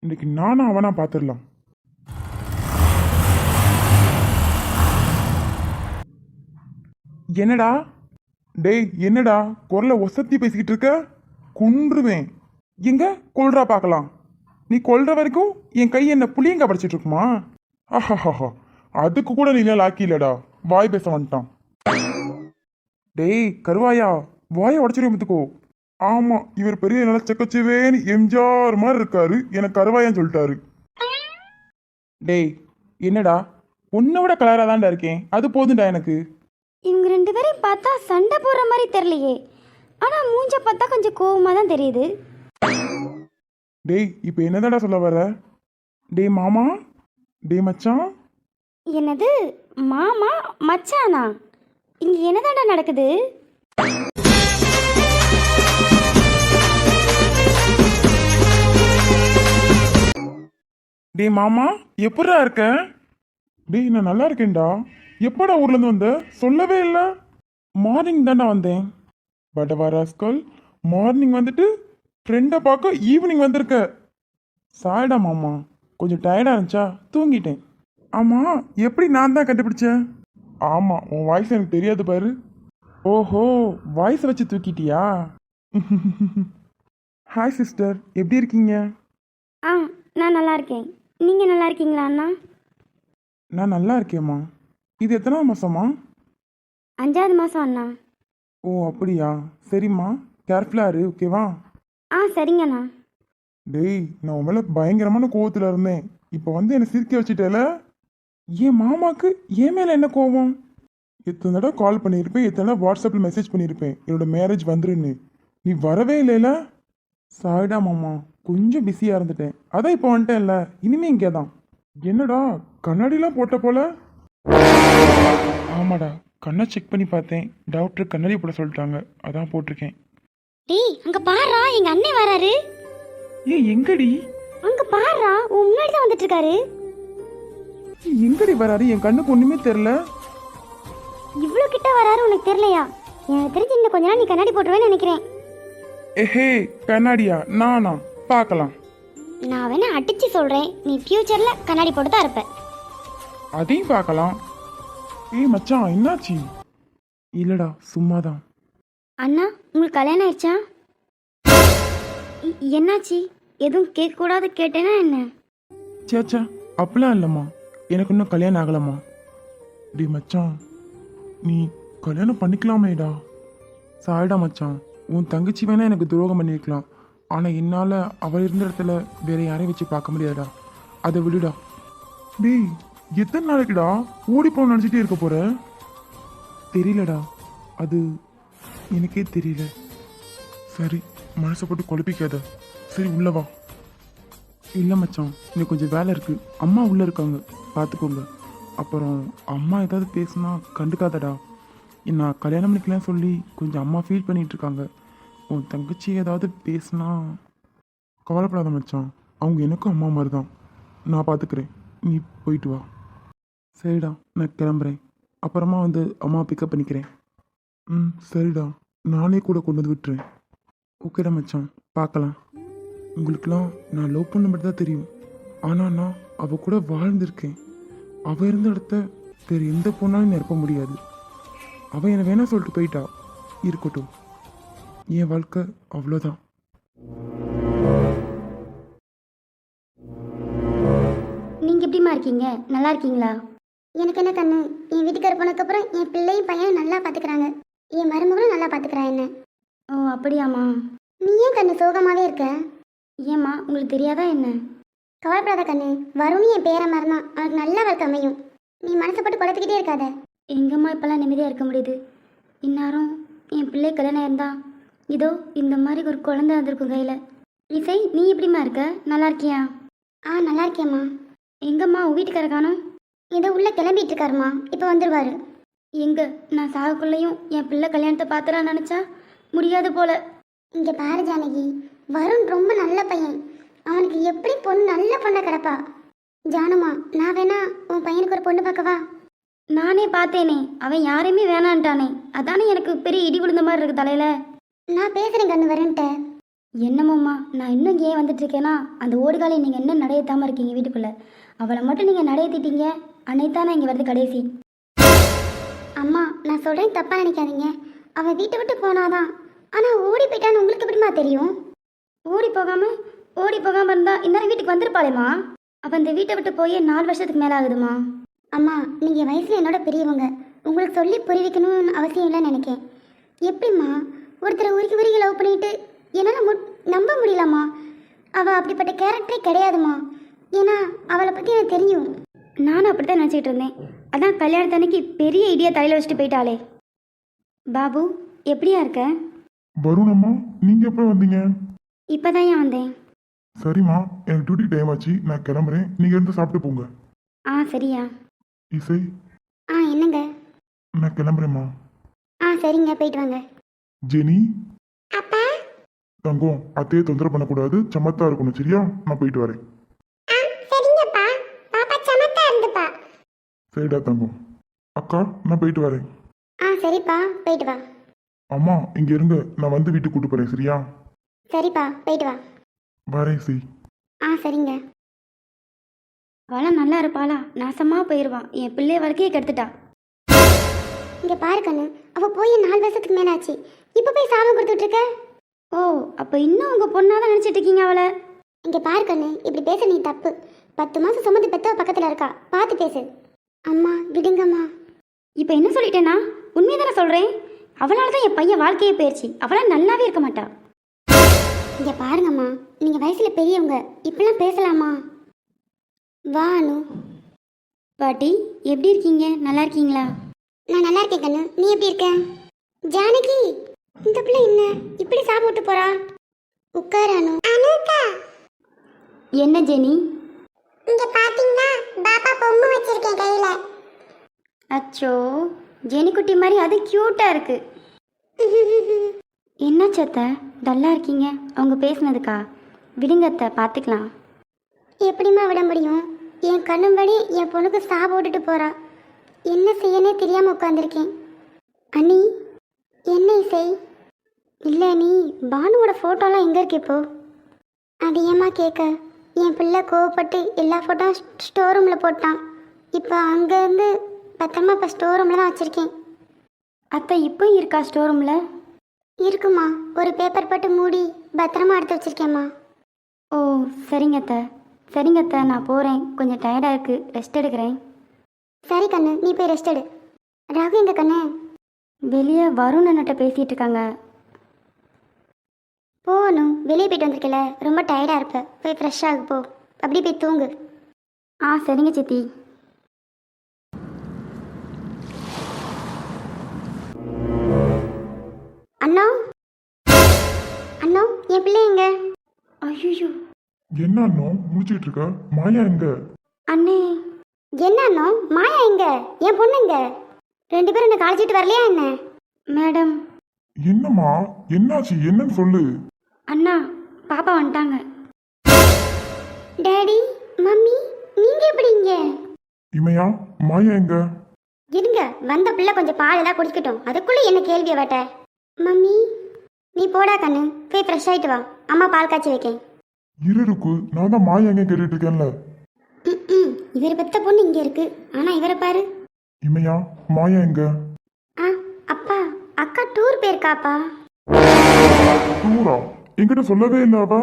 Speaker 4: இன்னைக்கு நானும் அவனா பார்த்துடலாம். என்னடா டேய், என்னடா குரலை ஒசத்தி பேசிக்கிட்டு இருக்க? கொன்றுவேன். எங்க கொல்றா பார்க்கலாம். நீ கொல்ற வரைக்கும் என் கை என்ன புளியங்க படிச்சிட்டு இருக்குமா? ஆஹாஹா, அதுக்கு கூட நீ லாக்கி இல்லடா. வாய் பேச வந்துட்டான். டேய் கருவாயா, வாயை உடச்சிடும் பார்த்துக்கோ. ஆமா, இவர் பெரிய நல்லா செக்கச்சுவேன்னு எம்ஜிஆர் மாதிரி இருக்காரு, எனக்கு கருவாயான்னு சொல்லிட்டாரு. டேய் என்னடா, உன்னை விட கலராக தான்டா இருக்கேன், அது போதும்டா எனக்கு.
Speaker 3: இவங்க 2 பேரையும் பார்த்தா சண்டை போடுற மாதிரி தெரியலையே, ஆனால் மூஞ்ச பார்த்தா கொஞ்சம் கோவமாக தான் தெரியுது.
Speaker 4: டேய் இப்போ என்னதாடா சொல்ல வர? டேய் மாமா, டேய் மச்சான்.
Speaker 3: என்னது மாமா மச்சானா? இங்கே என்னதாண்டா நடக்குது?
Speaker 4: டேய் மாமா, எப்படா இருக்க? டேய் நான் நல்லா இருக்கேன்டா. எப்படா ஊர்லேருந்து வந்த? சொல்லவே இல்லை. மார்னிங் தான்டா வந்தேன். பட் ராஸ்கல், மார்னிங் வந்துட்டு ஃப்ரெண்டை பார்க்க ஈவினிங் வந்திருக்க. சாரிடா மாமா, கொஞ்சம் டயர்டாக இருந்துச்சா, தூங்கிட்டேன். ஆமாம், எப்படி நான் தான் கண்டுபிடிச்சேன்? ஆமாம், உன் வாய்ஸ் எனக்கு தெரியாது பாரு. ஓஹோ, வாய்ஸை வச்சு தூக்கிட்டியா? ஹாய் சிஸ்டர், எப்படி இருக்கீங்க?
Speaker 3: ஆ, நான் நல்லா இருக்கேன். நீங்கள் நல்லா இருக்கீங்களா அண்ணா?
Speaker 4: நான் நல்லா இருக்கேம்மா. இது எத்தனாவது மாதம்மா?
Speaker 3: 5வது மாதம் அண்ணா.
Speaker 4: ஓ அப்படியா, சரிம்மா, கேர்ஃபுல்லாக இரு, ஓகேவா?
Speaker 3: ஆ சரிங்கண்ணா.
Speaker 4: டேய், நான் உன் மேலே பயங்கரமான கோவத்தில் இருந்தேன். இப்போ வந்து என்னை சிரிக்க வச்சுட்டேல. என் மாமாக்கு என் மேலே என்ன கோவம்? எத்தனை தடவை கால் பண்ணியிருப்பேன், எத்தனை தடவை வாட்ஸ்அப்பில் மெசேஜ் பண்ணியிருப்பேன் என்னோட மேரேஜ் வந்துருன்னு. நீ வரவே இல்லைல. சாரிடா மாமா, கொஞ்சம் பிஸியாக இருந்துட்டேன், அதான் இப்போ வந்துட்டேன்ல. இனிமே இங்கே தான். என்னடா கண்ணாடிலாம் போட்ட போல? ஆமாடா, கண்ணை செக் பண்ணி பார்த்தேன், டாக்டர் கண்ணாடி போட சொல்லிட்டாங்க, அதான் போட்டிருக்கேன்.
Speaker 3: டேய் அங்கே பாருடா, எங்கள் அண்ணன் வராரு.
Speaker 4: ஏய் எங்கடி?
Speaker 3: அங்கே பாருடா, உன் முன்னாடி தான் வந்துட்டு இருக்காரு.
Speaker 4: எங்கடி வராரு? என் கண்ணுக்கு ஒன்றுமே தெரில.
Speaker 3: இவ்வளோ கிட்ட வராரு, உனக்கு தெரியலையா? எனக்கு தெரிஞ்சு இன்னும் கொஞ்ச நாள் நீ கண்ணாடி போட்டுருவேன்னு நினைக்கிறேன்.
Speaker 4: ஏஹே, கண்ணாடியா? நானா? பார்க்கலாம்.
Speaker 3: நான் வேணா அடிச்சு சொல்கிறேன், நீ ஃப்யூச்சரில் கண்ணாடி போட்டு தான் இருப்ப.
Speaker 4: அதையும் பார்க்கலாம். ஏய் மச்சான், என்னாச்சு? இல்லடா, சும்மாதான்.
Speaker 3: அண்ணா உங்களுக்கு கல்யாணம் ஆயிடுச்சா? என்னாச்சு? எதுவும் கேட்கக்கூடாது கேட்டேனா என்ன?
Speaker 4: சேச்சா, அப்படிலாம் இல்லைம்மா, எனக்கு இன்னும் கல்யாணம் ஆகலம்மா. டே மச்சான், நீ கல்யாணம் பண்ணிக்கலாமேடா. சாரிடா மச்சான், உன் தங்கச்சி வேணா எனக்கு துரோகம் பண்ணியிருக்கலாம், ஆனால் என்னால் அவள் இருந்த இடத்துல வேற யாரையும் வச்சு பார்க்க முடியாதா. அதை விடுடா. டேய், எத்தனை நாளைக்குடா ஓடி போக நினச்சிட்டே இருக்க போற? தெரியலடா, அது எனக்கே தெரியல. சரி, மனசை போட்டு குழப்பிக்காத. சரி உள்ள வா. இல்லை மச்சான், எனக்கு கொஞ்சம் வேலை இருக்கு, அம்மா உள்ளே இருக்காங்க, பார்த்துக்கோங்க. அப்புறம் அம்மா ஏதாவது பேசுனா கண்டுக்காதடா. நான் கல்யாணம் பண்ணிக்கலாம் சொல்லி கொஞ்சம் அம்மா ஃபீல் பண்ணிட்டு இருக்காங்க. உன் தங்கச்சி ஏதாவது பேசுனா கவலைப்படாத மச்சான், அவங்க எனக்கும் அம்மா மாதிரி தான். நான் பார்த்துக்கிறேன், நீ போயிட்டு வா. சரிடா, நான் கிளம்புறேன். அப்புறமா வந்து அம்மா பிக்கப் பண்ணிக்கிறேன். ம் சரிடா, நானே கூட கொண்டு வந்து விட்டுறேன். ஓகேடா மச்சான், பார்க்கலாம். உங்களுக்கெல்லாம் நான் லவ் பண்ண மட்டும் தான் தெரியும். ஆனால் நான் அவள் கூட வாழ்ந்திருக்கேன். அவள் இருந்த இடத்த வேறு எந்த பொண்ணாலும் நிரப்ப முடியாது. அவள் என்னை வேணா சொல்லிட்டு போயிட்டா, இருக்கட்டும். என் வாழ்க்கை அவ்வளோதான்.
Speaker 3: நீங்கள் எப்படிம்மா இருக்கீங்க? நல்லா இருக்கீங்களா? எனக்கு என்ன கண்ணு, என் வீட்டுக்கார போனதுக்கப்புறம் என் பிள்ளையும் பையனும் நல்லா பார்த்துக்கிறாங்க. என் மருமகளும் நல்லா பார்த்துக்கிறா என்ன. ஓ அப்படியாம்மா? நீ ஏன் கண்ணு சோகமாகவே இருக்க? ஏம்மா உங்களுக்கு தெரியாதா என்ன? கவலைப்படாத கண்ணு, வருண் என் பேர மாதிரி தான், அவனுக்கு நல்ல வாழ்க்கை அமையும். நீ மனசை போட்டு குழப்பிக்கிட்டே இருக்காத. எங்கம்மா இப்போல்லாம் நிம்மதியாக இருக்க முடியுது? இந்நேரம் என் பிள்ளை கல்யாணம் இருந்தா இதோ இந்த மாதிரி ஒரு குழந்தை வந்திருக்கும் கையில். இசை, நீ எப்படிம்மா இருக்க? நல்லா இருக்கியா? ஆ நல்லா இருக்கேம்மா. எங்கம்மா உன் வீட்டுக்கார காணோம்? ஏதோ உள்ளே கிளம்பிட்டு இருக்காருமா, இப்போ வந்துடுவார். எங்க நான் சாகுக்குள்ளேயும் என் பிள்ளை கல்யாணத்தை பார்த்துலாம் நினச்சா முடியாது போல. இங்கே பாரு ஜானகி, வருண் ரொம்ப நல்ல பையன். அவனுக்கு எப்படி பொண்ணு நல்ல பொண்ணை கிடப்பா. ஜானுமா, நான் வேணா உன் பையனுக்கு ஒரு பொண்ணு பார்க்கவா? நானே பார்த்தேனே, அவன் யாரையுமே வேணான்ட்டானே. அதானே எனக்கு பெரிய இடி விழுந்த மாதிரி இருக்கு தலையில. நான் பேசுகிறேன் கண்ணு வரேன்ட்ட. என்னமோம்மா, நான் இன்னும் இங்கே வந்துட்டு இருக்கேன்னா அந்த ஓடுகாலை நீங்கள் என்ன நடையத்தாமல் இருக்கீங்க வீட்டுக்குள்ளே. அவளை மட்டும் நீங்கள் நடையத்திட்டீங்க, அன்னைத்தானே இங்கே வருது கடைசி. அம்மா, நான் சொல்கிறேன் தப்பாக நினைக்காதீங்க. அவள் வீட்டை விட்டு போனாதான், ஆனால் ஓடி போயிட்டான்னு உங்களுக்கு எப்படிமா தெரியும்? ஓடி போகாமல் இருந்தா இந்நேரம் வீட்டுக்கு வந்திருப்பாளேம்மா. அப்போ இந்த வீட்டை விட்டு போய் 4 வருஷத்துக்கு மேலே ஆகுதுமா. அம்மா, நீங்கள் வயசில் என்னோட பெரியவங்க, உங்களுக்கு சொல்லி புரிவிக்கணும்னு அவசியம் இல்லைன்னு நினைக்கேன். எப்படிம்மா ஒருத்தரை உருக்கி லவ் பண்ணிட்டு என்னால் நம்ப முடியலம்மா. அவள் அப்படிப்பட்ட கேரக்டரே கிடையாதுமா. ஏன்னா அவளை பற்றி எனக்கு தெரியும். நானும் அப்படி தான் நினச்சிக்கிட்டு இருந்தேன். அதான் கல்யாணத்தன்னைக்கு பெரிய இடியை தலையில் வச்சுட்டு போயிட்டாளே. பாபு, எப்படியா இருக்க?
Speaker 7: வருண் அம்மா, நீங்க எப்போ வந்தீங்க?
Speaker 3: இப்போ தான் ஏன் வந்தேன்.
Speaker 7: சரிம்மா, எனக்கு டியூட்டி டைம் ஆச்சு, நான் கிளம்புறேன். நீங்க இருந்து சாப்பிட்டு போங்க.
Speaker 3: ஆ சரியா.
Speaker 7: இசை,
Speaker 3: என்னங்க?
Speaker 7: நான் கிளம்புறேம்மா.
Speaker 3: சரிங்க, போயிட்டு வாங்க.
Speaker 7: ஜெனி,
Speaker 3: அப்பா.
Speaker 7: தங்கம், அத்தையை தொந்தரவு பண்ணக்கூடாது, சமத்தா இருக்கணும், சரியா? நான் போயிட்டு வரேன்.
Speaker 3: சரிங்கப்பா, பாப்பா சமத்தா இருந்துப்பா.
Speaker 7: சரிடா தங்கம். அக்கா, நான் போயிட்டு வரேன்.
Speaker 3: சரிப்பா, போயிட்டு வா.
Speaker 7: அம்மா, இங்க இருங்க, நான் வந்து வீட்டுக்கு கூட்டு போறேன், சரியா?
Speaker 3: சரிப்பா, போயிட்டு வா.
Speaker 7: வரேன் சி.
Speaker 3: சரிங்க. அவளாம் நல்லா இருப்பாளா? நாசமாக போயிடுவான். என் பிள்ளைய வாழ்க்கையை கெடுத்துட்டா. இங்கே பாரு கண்ணு, அவள் போய் 4 வருஷத்துக்கு மேலே ஆச்சு. இப்போ போய் சாபம் கொடுத்துட்டு இருக்க. ஓ, அப்போ இன்னும் உங்கள் பொண்ணாக தான் நினச்சிட்டு இருக்கீங்க அவளை. இங்கே பாரு கண்ணு, இப்படி பேச நீ தப்பு. 10 மாதம் சுமந்து பெத்தவ பக்கத்தில் இருக்கா, பார்த்து பேசு. அம்மா விடுங்கம்மா. இப்போ என்ன சொல்லிட்டேன்னா உண்மையை தானே சொல்கிறேன். அவளால் தான் என் பையன் வாழ்க்கையே போயிடுச்சு. அவளால் நல்லாவே இருக்க மாட்டா. இங்கே பாருங்கம்மா, நீங்கள் வயசில் பெரியவங்க, இப்படிலாம் பேசலாமா? வா அனு. பாட்டி, எப்படி இருக்கீங்க? நல்லா இருக்கீங்களா? நான் நல்லா இருக்கேன் கண்ணு, நீ எப்படி இருக்க? ஜானகி, இந்த பிள்ளை என்ன இப்படி சாப்பிட்டு போறா? உட்கார் அனு. அனுக்கா. என்ன ஜெனி? இங்க பாத்தீங்களா, பாப்பா பொம்மை வச்சிருக்கேன் கையில. அச்சோ, ஜெனி குட்டி மாதிரி அது கியூட்டா இருக்கு. என்ன சத்த டல்லா இருக்கீங்க? அவங்க பேசுனதுக்கா? விடுங்க அத்தை, பார்த்துக்கலாம். எப்படிம்மா விட முடியும்? என் கண்ணும்படி என் பொண்ணுக்கு சாப விட்டுட்டு போறா. என்ன செய்யனே தெரியாமல் உட்காந்துருக்கேன். அண்ணி, என்ன இசை? இல்லை நீ பானுவோட ஃபோட்டோலாம் எங்கே இருக்கு இப்போ? அது ஏம்மா கேட்க? என் பிள்ளை கோவப்பட்டு எல்லா ஃபோட்டோ ஸ்டோர் ரூமில் போட்டான். இப்போ அங்கேருந்து பத்திரமா இப்போ ஸ்டோர் ரூமில் தான் வச்சுருக்கேன். அத்தை இப்போ இருக்கா ஸ்டோர் ரூமில்? இருக்குமா, ஒரு பேப்பர் போட்டு மூடி பத்திரமா எடுத்து வச்சுருக்கேம்மா. ஓ சரிங்க அத்தை. சரிங்க அத்தை, நான் போகிறேன். கொஞ்சம் டயர்டாக இருக்குது, ரெஸ்ட் எடுக்கிறேன். சரி கண்ணு, நீ போய் ரெஸ்ட் எடு. ராகு எங்க கண்ணு? வெளியே வருண் அண்ணட்ட பேசிகிட்டு இருக்காங்க. போகணும், வெளியே போயிட்டு வந்திருக்கல, ரொம்ப டயர்டாக இருப்ப, போய் ஃப்ரெஷ் ஆகு போ. அப்படி போய் தூங்கு. சரிங்க சித்தி. அண்ணா, அண்ணா என் பிள்ளை எங்க? ஐயோ,
Speaker 7: என்ன அண்ணா முடிச்சிட்டு இருக்க? மாயா எங்க?
Speaker 3: அண்ணே. என்ன அண்ணா, மாயா எங்க? என் பொண்ணு எங்க? 2 பேரும் என்ன காலேஜிட்டு வரலையா என்ன? மேடம்.
Speaker 7: என்னம்மா, என்னாச்சு? என்னன்னு சொல்லு.
Speaker 3: அண்ணா, பாப்பா வந்துட்டாங்க. டாடி, மம்மி, நீங்க எப்படி இங்க?
Speaker 7: இமையா, மாயா எங்க?
Speaker 3: இருங்க, வந்த பிள்ளை கொஞ்சம் பால் எல்லாம் குடிக்கட்டும், அதுக்குள்ள என்ன கேள்வியை வேட்ட. மம்மி நீ போடா கண்ணு, போய் ஃப்ரெஷ் ஆயிட்டு வா, அம்மா பால் காய்ச்சி வைக்கேன்.
Speaker 4: இருக்கு நான் தான் மாயா எங்க கேட்டுட்டு இருக்கேன்ல.
Speaker 3: இவரை பெத்த பொண்ணு இங்க இருக்கு, ஆனா இவரை பாரு.
Speaker 4: இமையா மாயா எங்க?
Speaker 3: ஆ அப்பா, அக்கா டூர் போயிருக்காப்பா.
Speaker 4: டூரா? என்கிட்ட சொல்லவே இல்லை அவ.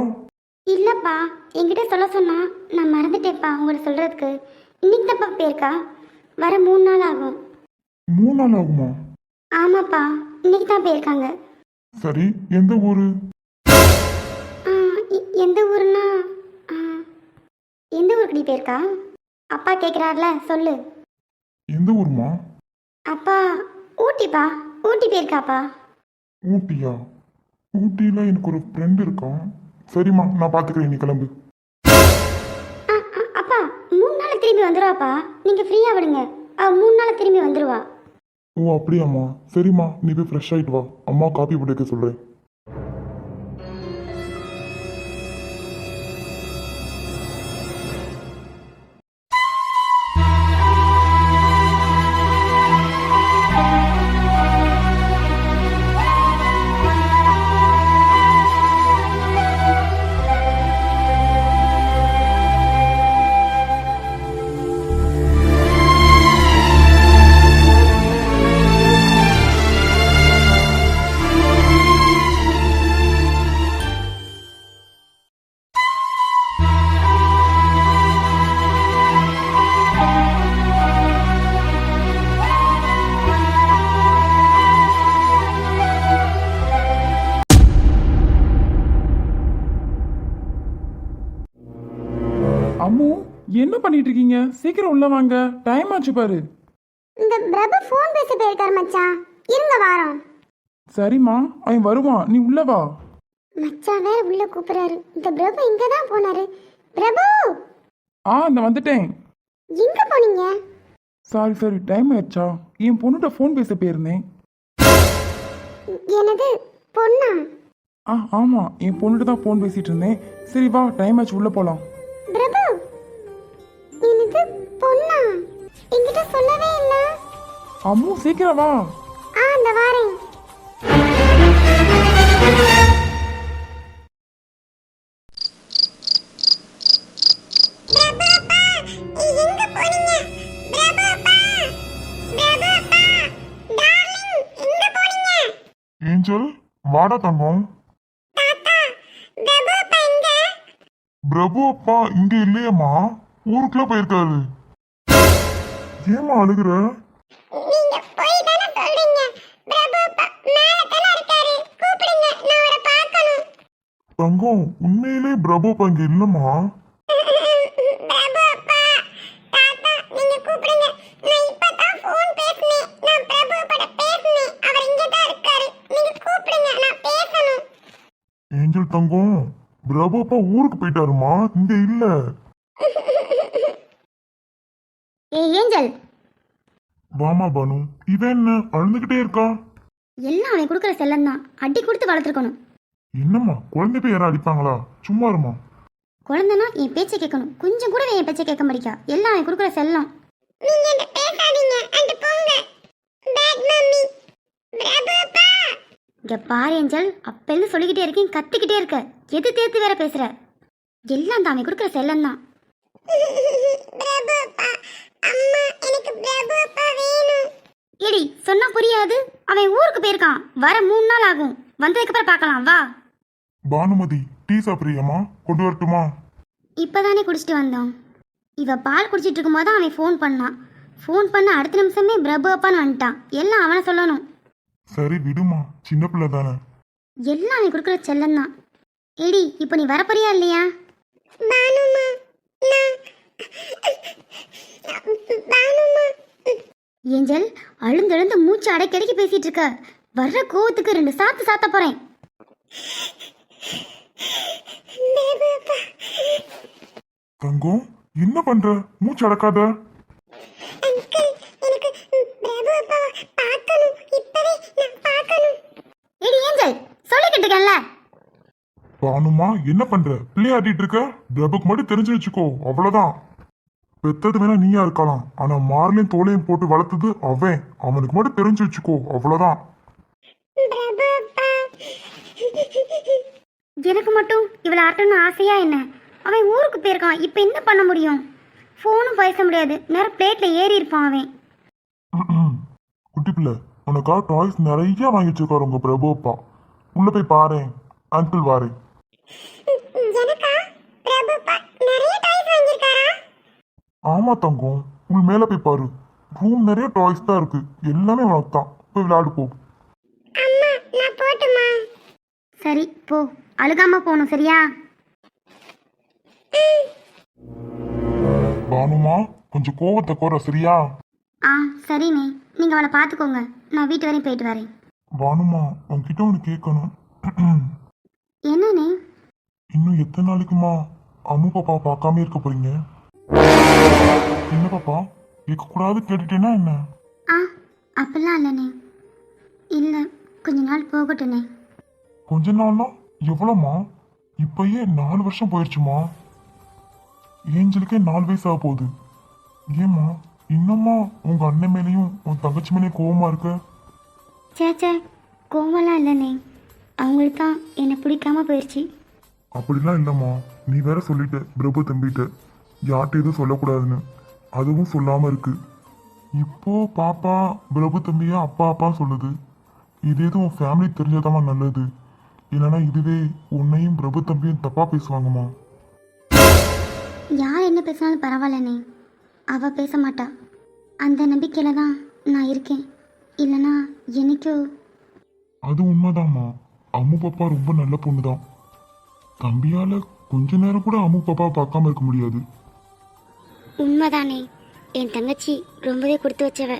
Speaker 3: இல்லப்பா, என்கிட்ட சொல்ல சொன்னா நான் மறந்துட்டேப்பா உங்களுக்கு சொல்றதுக்கு. இன்னைக்கு தப்பா போயிருக்கா, வர 3 நாள் ஆகும்.
Speaker 4: 3 நாள் ஆகுமா?
Speaker 3: ஆமாப்பா, இன்னைக்கு தான் போயிருக்காங்க.
Speaker 4: சரி, எந்த ஊரு?
Speaker 3: ஆ, எந்த ஊருன்னா எந்த ஊருக்கு நீ போயிருக்கா? அப்பா கேட்குறாருல, சொல்லு.
Speaker 4: எந்த ஊருமா?
Speaker 3: அப்பா ஊட்டிப்பா, ஊட்டி போயிருக்காப்பா.
Speaker 4: ஊட்டியா? ஊட்டியில எனக்கு ஒரு ஃப்ரெண்ட் இருக்கான். சரிம்மா, நான் பார்த்துக்கிறேன், நீ கிளம்பு.
Speaker 3: அப்பா 3 நாள் திரும்பி வந்துருவாப்பா, நீங்க ஃப்ரீயா விடுங்க, அவ 3 நாள் திரும்பி வந்துருவா.
Speaker 4: ஓ அப்படியாம்மா? சரிம்மா, நீ போய் ஃப்ரெஷ் ஆகிட்டு வா, அம்மா காப்பி போட்டு வைக்க சொல்கிறேன்.
Speaker 2: அம்மு, என்ன பண்ணிட்டு இருக்கீங்க? சீக்கிரம் உள்ள வாங்க, டைம் ஆச்சு பாரு.
Speaker 3: இந்த பிரபு ஃபோன் பேச போயிருக்காரு மச்சான், இருங்க வாரோம்.
Speaker 2: சரிம்மா, அவன் வருவான், நீ உள்ள வா.
Speaker 3: மச்சான் வேற உள்ள கூப்பிடுறாரு. இந்த பிரபு இங்க தான் போனாரு. பிரபு
Speaker 2: இந்த வந்துட்டேன்.
Speaker 3: எங்க போனீங்க?
Speaker 2: சரி, டைம் ஆயிடுச்சா? என் பொண்ணுகிட்ட ஃபோன் பேச போயிருந்தேன்.
Speaker 3: என்னது பொண்ணா?
Speaker 2: ஆமா, என் பொண்ணுகிட்ட தான் ஃபோன் பேசிட்டு இருந்தேன். சரி வா, டைம் ஆச்சு, உள்ள போலாம்.
Speaker 3: பிரபு என்னது பொண்ணா? என்கிட்ட சொல்லவே இல்ல.
Speaker 2: அம்மு சீக்கிரம் வா.
Speaker 3: இந்த வாரேன்.
Speaker 4: ஏஞ்சல், வாடா தங்கம். பிரபு அப்பா இங்க இல்லையம்மா, ஊருக்குள்ள போயிருக்காரு. ஏமா அழுகுற?
Speaker 3: நீங்க போய் தான சொல்றீங்க. பிரபு மேல தான இருக்காரு, கூப்பிடுங்க, நான் அவரை பார்க்கணும்.
Speaker 4: தங்கம், உண்மையிலே பிரபு அப்பா இங்க இல்லம்மா.
Speaker 3: பிரபு அப்பா, தாத்தா நீங்க கூப்பிடுங்க. நான் இப்பதான் ஃபோன் பேசினேன், நான் பிரபு அப்பா பேசினேன், அவர் இங்க தான் இருக்காரு. நீங்க கூப்பிடுங்க, நான் பேசணும்.
Speaker 4: ஏஞ்சல் தங்கம், பிரபு அப்பா ஊருக்கு போயிட்டாருமா, இங்க இல்ல.
Speaker 3: ஏஞ்சல்,
Speaker 4: வாமா பானு, இவன் என்ன அழுந்துகிட்டே இருக்கா?
Speaker 3: எல்லாம் அவனை கொடுக்குற செல்லம் தான், அடி கொடுத்து வளர்த்துருக்கணும்.
Speaker 4: என்னம்மா, குழந்தை போய் யாரும் அடிப்பாங்களா? சும்மா இருமா.
Speaker 3: குழந்தைனா என் பேச்சை கேட்கணும், கொஞ்சம் கூட என் பேச்சை கேட்க மாட்டேக்கா, எல்லாம் அவன் கொடுக்குற செல்லம். நீங்க என்ன பேசாதீங்க, அந்த போங்க. Bad mummy. பிரபு அப்பா, இங்க பாரு ஏஞ்சல், அப்பெல்லாம் சொல்லிக்கிட்டே இருக்கேன், கத்திக்கிட்டே இருக்க, எது தேர்த்து வேற பேசுற. எல்லாம் தான் அவன் கொடுக்குற செல்லம் தான். பிரபு அப்பா, அம்மா எனக்கு பிரபு அப்பா வேணும். ஏடி சொன்னா புரியாது, அவன் ஊருக்கு போயிருக்கான், வர 3 நாள் ஆகும், வந்ததுக்கு அப்புறம் பார்க்கலாம், வா.
Speaker 4: பானுமதி, டீ சாப்பிட்றியம்மா? கொண்டு வரட்டுமா?
Speaker 3: இப்பதானே குடிச்சிட்டு வந்தோம். இவ பால் குடிச்சிட்டு இருக்கும்போது அவன் ஃபோன் பண்ணான். ஃபோன் பண்ண அடுத்த நிமிஷமே பிரபு அப்பான்னு வந்துட்டான். எல்லாம் அவனை சொல்லணும்.
Speaker 4: சரி விடுமா, சின்ன பிள்ளை தானே.
Speaker 3: எல்லாம் அவன் கொடுக்குற செல்லம் தான். ஏடி இப்போ நீ வரப்போறியா இல்லையா? ஏஞ்சல், அழுந்தெழுந்து மூச்சு அடைக்கடிக்கு பேசிட்டு இருக்க, வர்ற கோவத்துக்கு 2 சாத்து சாத்த போறேன்.
Speaker 4: தங்கம், என்ன பண்ற? மூச்சு அடக்காத.
Speaker 3: ஏடி ஏஞ்சல், சொல்லிக்கிட்டு இருக்கேன்ல.
Speaker 4: பானுமா, என்ன பண்ற? பிள்ளையாட்டிட்டு இருக்க? பிரபுக்கு மட்டும் தெரிஞ்சு வச்சுக்கோ, அவ்வளவுதான்.
Speaker 9: பெத்தது வேணா நீயா இருக்கலாம் ஆனா மார்லையும் தோலையும் போட்டு வளர்த்தது அவன். அவனுக்கு மட்டும் தெரிஞ்சு வச்சுக்கோ, அவ்வளவுதான்.
Speaker 3: எனக்கு மட்டும் இவளை ஆட்டணும்னு ஆசையா என்ன? அவன் ஊருக்கு போயிருக்கான், இப்போ என்ன பண்ண முடியும்? ஃபோனும் பேச முடியாது, நேரம் பிளேட்ல ஏறி இருப்பான் அவன்.
Speaker 9: குட்டி பிள்ளை, உனக்கா டாய்ஸ் நிறைய வாங்கி வச்சிருக்காரு உங்க பிரபு அப்பா. உள்ள போய் பாரு, அங்கிள் வாரு. ஆமா தங்கம், உள் மேல போய் பாரு. ரூம் நிறைய டாய்ஸ் தான் இருக்கு, எல்லாமே உனக்கு தான். போய் விளையாடு போ.
Speaker 3: சரி போ, அழுகாம போகணும் சரியா?
Speaker 9: பானுமா, கொஞ்சம் கோவத்தை குறை சரியா?
Speaker 3: ஆ சரிண்ணே, நீங்க அவளை பார்த்துக்கோங்க, நான் வீட்டு வரையும் போயிட்டு வரேன்.
Speaker 9: பானுமா, உன்கிட்ட ஒன்று கேட்கணும்.
Speaker 3: என்னண்ணே?
Speaker 9: இன்னும் எத்தனை நாளைக்குமா அம்மு பாப்பா பார்க்காம இருக்க போறீங்க? என்ன பாப்பா, கேட்கக்கூடாது கேட்டுட்டேன்னா என்ன?
Speaker 3: ஆ அப்படிலாம் இல்லைண்ணே, இல்லை கொஞ்ச நாள் போகட்டுண்ணே.
Speaker 9: கொஞ்ச நாள்னா எவ்வளோம்மா? இப்பயே 4 வருஷம் போயிடுச்சுமா. ஏஞ்சலுக்கே 4 வயசு ஆக போகுது. ஏம்மா இன்னும்மா உங்க அண்ணன் மேலேயும் உன் தங்கச்சி மேலேயும் கோவமா இருக்க?
Speaker 3: சேச்சே, கோவம்லாம் இல்லைண்ணே, அவங்களுக்கு தான் என்னை பிடிக்காம போயிடுச்சு.
Speaker 9: அப்படிலாம் இல்லைம்மா, நீ வேற சொல்லிட்ட பிரபு தம்பிட்ட யார்கிட்ட எதுவும் சொல்லக்கூடாதுன்னு. அதுவும் சொல்லாம இருக்கு. இப்போ பாப்பா பிரபு தம்பியா அப்பா அப்பா சொல்லுது. இது எதுவும் உன் ஃபேமிலி தெரிஞ்சதாம்மா நல்லது. இல்லைன்னா இதுவே உன்னையும் பிரபு தம்பியும் தப்பா பேசுவாங்கம்மா.
Speaker 3: யார் என்ன பேசினாலும் பரவாயில்லண்ணே, அவள் பேச மாட்டா. அந்த நம்பிக்கையில் தான் நான் இருக்கேன். இல்லைனா என்னைக்கோ.
Speaker 9: அது உண்மைதாம்மா, அம்மு பாப்பா ரொம்ப நல்ல பொண்ணு தான். தம்பியால கொஞ்ச நேரம் கூட அம்மு பாப்பா பார்க்காம இருக்க முடியாது.
Speaker 3: உண்மைதானே, என் தங்கச்சி ரொம்பவே கொடுத்து வச்சவ.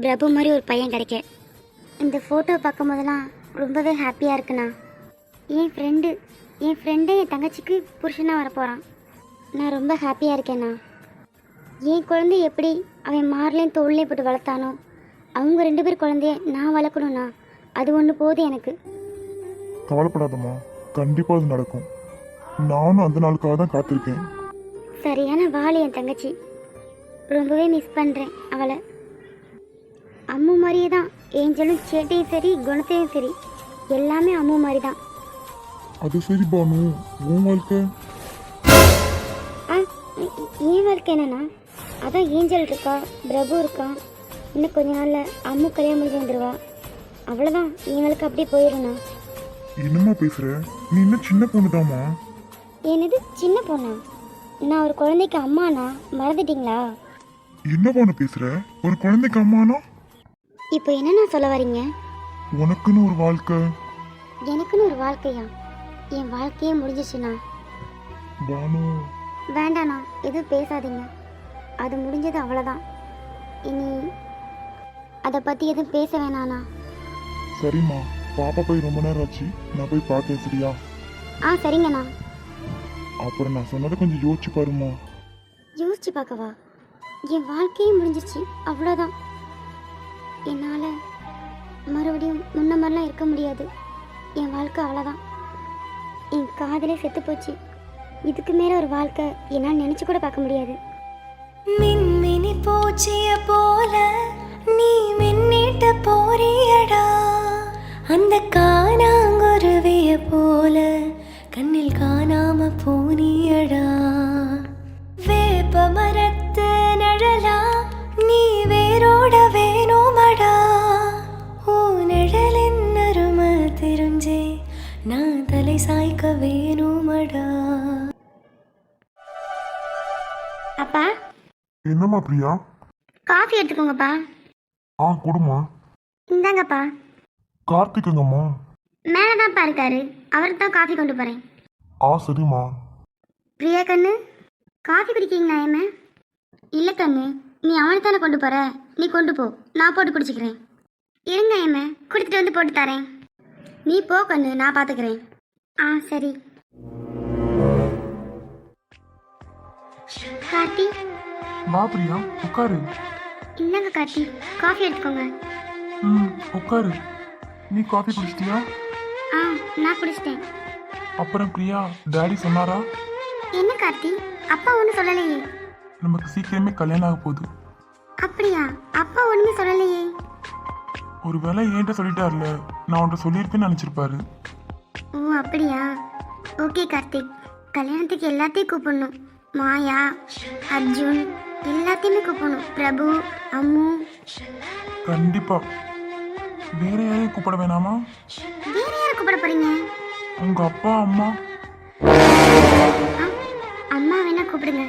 Speaker 3: பிரபு மாதிரி ஒரு பையன் கிடைக்க. இந்த ஃபோட்டோ பார்க்கும் போதெல்லாம் ரொம்பவே ஹாப்பியாக இருக்குண்ணா. என் ஃப்ரெண்டே என் தங்கச்சிக்கு புருஷனாக வரப்போகிறான். நான் ரொம்ப ஹாப்பியாக இருக்கேண்ணா. என் குழந்தை எப்படி அவன் மார்லையும் தோல்லையும் போட்டு வளர்த்தானோ, அவங்க 2 பேர் குழந்தைய நான் வளர்க்கணும்ண்ணா. அது ஒன்று போதும் எனக்கு.
Speaker 9: கவலைப்படாதம்மா, கண்டிப்பா அது நடக்கும். நானும் அந்த நாளுக்காக தான் காத்திருக்கேன்.
Speaker 3: சரியான வாளி என் தங்கச்சி. ரொம்பவே மிஸ் பண்ணுறேன் அவளை. அம்மு மாதிரியே தான் ஏஞ்சலும் சேட்டையும் சரி குணத்தையும் சரி எல்லாமே அம்மு மாதிரி தான்.
Speaker 9: அது சரி பானு, உன் வாழ்க்கை?
Speaker 3: ஆ என் வாழ்க்கை என்னன்னா, அதான் ஏஞ்சல் இருக்கா, பிரபு இருக்கா. இன்னும் கொஞ்ச நாளில் அம்மு கல்யாணம் முடிஞ்சு வந்துடுவா. அவ்வளோதான், என் வாழ்க்கை அப்படியே போயிடும்ண்ணா.
Speaker 9: என்னம்மா பேசுற? நீ இன்னும் சின்ன பொண்ணுதாம்மா.
Speaker 3: என்னது சின்ன பொண்ணா? நான் ஒரு குழந்தைக்கு அம்மாண்ணா, மறந்துட்டீங்களா?
Speaker 9: என்ன பானு பேசுற? ஒரு குழந்தைக்கு அம்மானா?
Speaker 3: இப்போ என்னண்ணா சொல்ல வரீங்க?
Speaker 9: உனக்குன்னு ஒரு வாழ்க்கை.
Speaker 3: எனக்குன்னு ஒரு வாழ்க்கையா? என் வாழ்க்கையே முடிஞ்சிச்சுண்ணா.
Speaker 9: பானு,
Speaker 3: வேண்டாண்ணா, எதுவும் பேசாதீங்க. அது முடிஞ்சது அவ்வளோதான். இனி அதை பற்றி எதுவும் பேச வேணாண்ணா.
Speaker 9: சரிம்மா, பாப்பா போய் ரொம்ப நேரம் ஆச்சு, நான் போய் பார்க்கேன் சரியா?
Speaker 3: ஆ சரிங்கண்ணா.
Speaker 9: அப்புறம் நான் சொன்னதை கொஞ்சம் யோசிச்சு பாருமா.
Speaker 3: யோசிச்சு பார்க்கவா? என் வாழ்க்கையே முடிஞ்சிச்சு, அவ்வளோதான். என்னால் மறுபடியும் முன்ன மாதிரிலாம் இருக்க முடியாது. என் வாழ்க்கை அவ்வளோதான். என் காதலே செத்து போச்சு. இதுக்கு மேலே ஒரு வாழ்க்கை என்னால் நினச்சி கூட பார்க்க முடியாது.
Speaker 10: மின்மினி பூச்சிய போல நீ மின்னிட்ட போறியடா, அந்த காணாங்குருவிய போல கண்ணில் காணாம போனியடா. வேப்ப மரத்து நிழலா நீ வேரோட வேணுமடா, ஓ நிழலின் அருமை தெரிஞ்சே நான் தலை சாய்க்க வேணுமடா.
Speaker 3: அப்பா
Speaker 9: என்னம்மா பிரியா?
Speaker 3: காஃபி எடுத்துக்கோங்கப்பா.
Speaker 9: கொடுமா.
Speaker 3: இந்தாங்கப்பா.
Speaker 9: கார்த்திக்குங்கம்மா.
Speaker 3: மேலே தான்ப்பா இருக்காரு, அவருக்கு தான் காஃபி கொண்டு போகிறேன்.
Speaker 9: சரிம்மா.
Speaker 3: பிரியா கண்ணு, காஃபி குடிக்கிறீங்களா? ஏமே இல்லை கண்ணு, நீ அவனுக்கு தானே கொண்டு போகிற, நீ கொண்டு போ, நான் போட்டு குடிச்சிக்கிறேன். இருங்க ஏமே, குடிச்சிட்டு வந்து போட்டு தரேன். நீ போ கண்ணு, நான் பார்த்துக்கிறேன். சரி. கார்த்தி,
Speaker 4: வா பிரியா, உட்காரு.
Speaker 3: இந்தாங்க கார்த்தி, காஃபி எடுத்துக்கோங்க.
Speaker 4: உட்காரு. நீ காஃபி குடிச்சிட்டியா?
Speaker 3: நான் குடிச்சிட்டேன்.
Speaker 4: அப்புறம் பிரியா, டாடி சொன்னாரா?
Speaker 3: என்ன கார்த்தி, அப்பா ஒன்றும் சொல்லலையே.
Speaker 4: நமக்கு சீக்கிரமே கல்யாணம் ஆக போகுது.
Speaker 3: அப்படியா? அப்பா ஒண்ணுமே சொல்லலையே.
Speaker 4: ஒரு வேளை என்கிட்ட சொல்லிட்டார்ல, நான் உன்கிட்ட சொல்லியிருப்பேன்னு நினச்சிருப்பாரு.
Speaker 3: ஓ அப்படியா? ஓகே கார்த்திக், கல்யாணத்துக்கு எல்லாத்தையும் கூப்பிடணும். மாயா, அர்ஜுன் எல்லாத்தையுமே கூப்பிடணும். பிரபு, அம்மு.
Speaker 4: கண்டிப்பா. வேற யாரையும் கூப்பிட வேணாமா?
Speaker 3: வேற யாரை கூப்பிட போறீங்க?
Speaker 4: உங்க அப்பா அம்மா.
Speaker 3: ஆ, அம்மா வேணா கூப்பிடுங்க,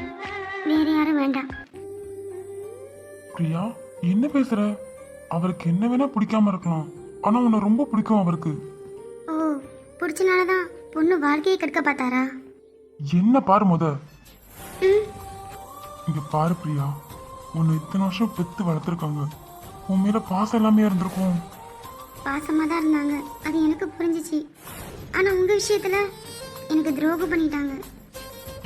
Speaker 3: வேற யாரும் வேண்டாம்.
Speaker 4: பிரியா, என்ன பேசுற? அவருக்கு என்ன வேணா பிடிக்காம இருக்கலாம், ஆனா உன்னை ரொம்ப பிடிக்கும் அவருக்கு.
Speaker 3: ஓ, பிடிச்சனாலதான் பொண்ணு வாழ்க்கையை கெடுக்க பார்த்தாரா?
Speaker 4: என்ன பாரு முத.
Speaker 3: ம்,
Speaker 4: இங்க பாரு பிரியா, உன்னை இத்தனை வருஷம் பெத்து வளர்த்துருக்காங்க. உன் மேல பாசம் எல்லாமே இருந்திருக்கும்.
Speaker 3: பாசமா தான் இருந்தாங்க, அது எனக்கு புரிஞ்சிச்சு. ஆனா உங்க விஷயத்துல எனக்கு துரோகம் பண்ணிட்டாங்க.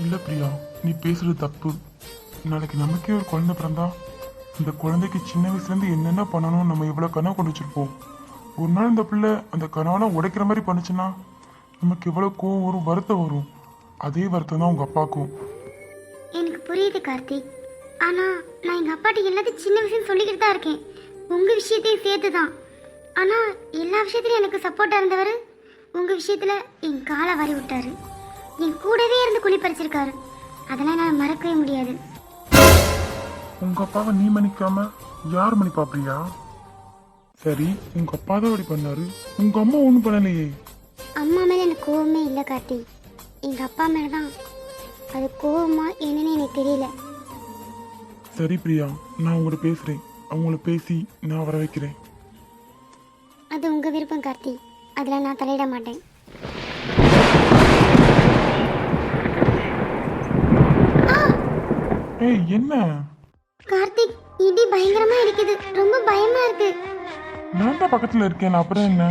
Speaker 4: இல்ல பிரியா, நீ பேசுறது தப்பு. நாளைக்கு நமக்கே ஒரு குழந்தை பிறந்தா இந்த குழந்தைக்கு சின்ன வயசுலேருந்து என்னென்ன பண்ணணும் நம்ம எவ்வளோ கனவு கொண்டு வச்சிருப்போம். ஒரு நாள் இந்த பிள்ளை அந்த கனவெல்லாம் உடைக்கிற மாதிரி பண்ணுச்சுன்னா நமக்கு எவ்வளோ கோவம் வரும், வருத்தம் வரும். அதே வருத்தம் தான் உங்கள் அப்பாவுக்கும்.
Speaker 3: எனக்கு புரியுது கார்த்திக், ஆனா நான் எங்க அப்பாட்ட எல்லாத்தையும் சின்ன விஷயம் சொல்லிக்கிட்டு தான் இருக்கேன், உங்க விஷயத்தையும் சேர்த்து தான். ஆனா எல்லா விஷயத்துலையும் எனக்கு சப்போர்ட்டா இருந்தவர் உங்க விஷயத்துல என் காலை வாரி விட்டாரு. என் கூடவே இருந்து குழி பறிச்சிருக்காரு. அதெல்லாம் என்னால் மறக்கவே முடியாது.
Speaker 4: உங்க அப்பாவை நீ மன்னிக்காம யார் மன்னிப்பா பிரியா? சரி, உங்க அப்பா தான் அப்படி பண்ணாரு, உங்க அம்மா ஒன்றும் பண்ணலையே.
Speaker 3: அம்மா மேலே எனக்கு கோவமே இல்லை கார்த்திக், எங்க அப்பா மேலே தான். அது கோவமா என்னன்னு எனக்கு தெரியல.
Speaker 4: சரி பிரியா, நான் உங்கள்கிட்ட பேசுறேன், அவங்கள பேசி நான் வர வைக்கிறேன்.
Speaker 3: அது உங்க விருப்பம் கார்த்திக், அதில் நான் தலையிட மாட்டேன்.
Speaker 4: ஏய் என்ன?
Speaker 3: கார்த்திக், இடி பயங்கரமா இருக்குது, ரொம்ப பயமா இருக்கு.
Speaker 4: நான் தான் பக்கத்துல இருக்கேன், அப்புறம் என்ன?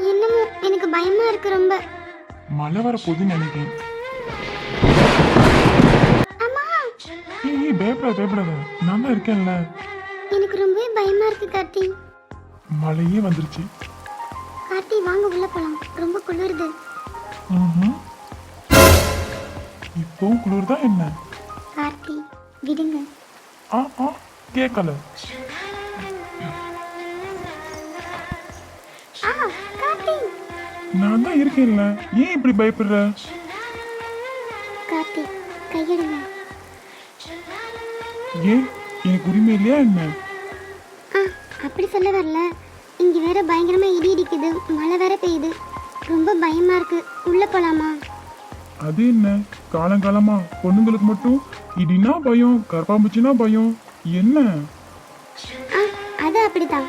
Speaker 3: என்னமோ எனக்கு பயமா இருக்கு ரொம்ப.
Speaker 4: மழை வர போகுதுன்னு நினைக்கிறேன்.
Speaker 3: அம்மா,
Speaker 4: ஏய் பயப்படாத பயப்படாத, நான் தான் இருக்கேன்ல.
Speaker 3: எனக்கு ரொம்பவே பயமா இருக்கு கார்த்திக்.
Speaker 4: மழையே வந்துருச்சு.
Speaker 3: கார்த்திக் வாங்க உள்ள போலாம், ரொம்ப குளிருது.
Speaker 4: இப்போவும் குளிர் தான் என்ன?
Speaker 3: கார்த்திக் விடுங்க.
Speaker 4: கேட்கல.
Speaker 3: கார்த்திக்,
Speaker 4: நான் தான் இருக்கேன்ல, ஏன் இப்படி பயப்படுற?
Speaker 3: கார்த்திக் கையெடுங்க.
Speaker 4: ஏன் எனக்கு உரிமை இல்லையா என்ன?
Speaker 3: அப்படி சொல்ல வரல, இங்க வேற பயங்கரமா இடி இடிக்குது, மழை வேற பெய்யுது, ரொம்ப பயமா இருக்கு. உள்ள போலாமா?
Speaker 4: அது என்ன, காலங்காலமா பொண்ணுங்களுக்கு மட்டும் இடினா பயம், கரப்பாம்பூச்சினா பயம், என்ன?
Speaker 3: அது அப்படிதான்.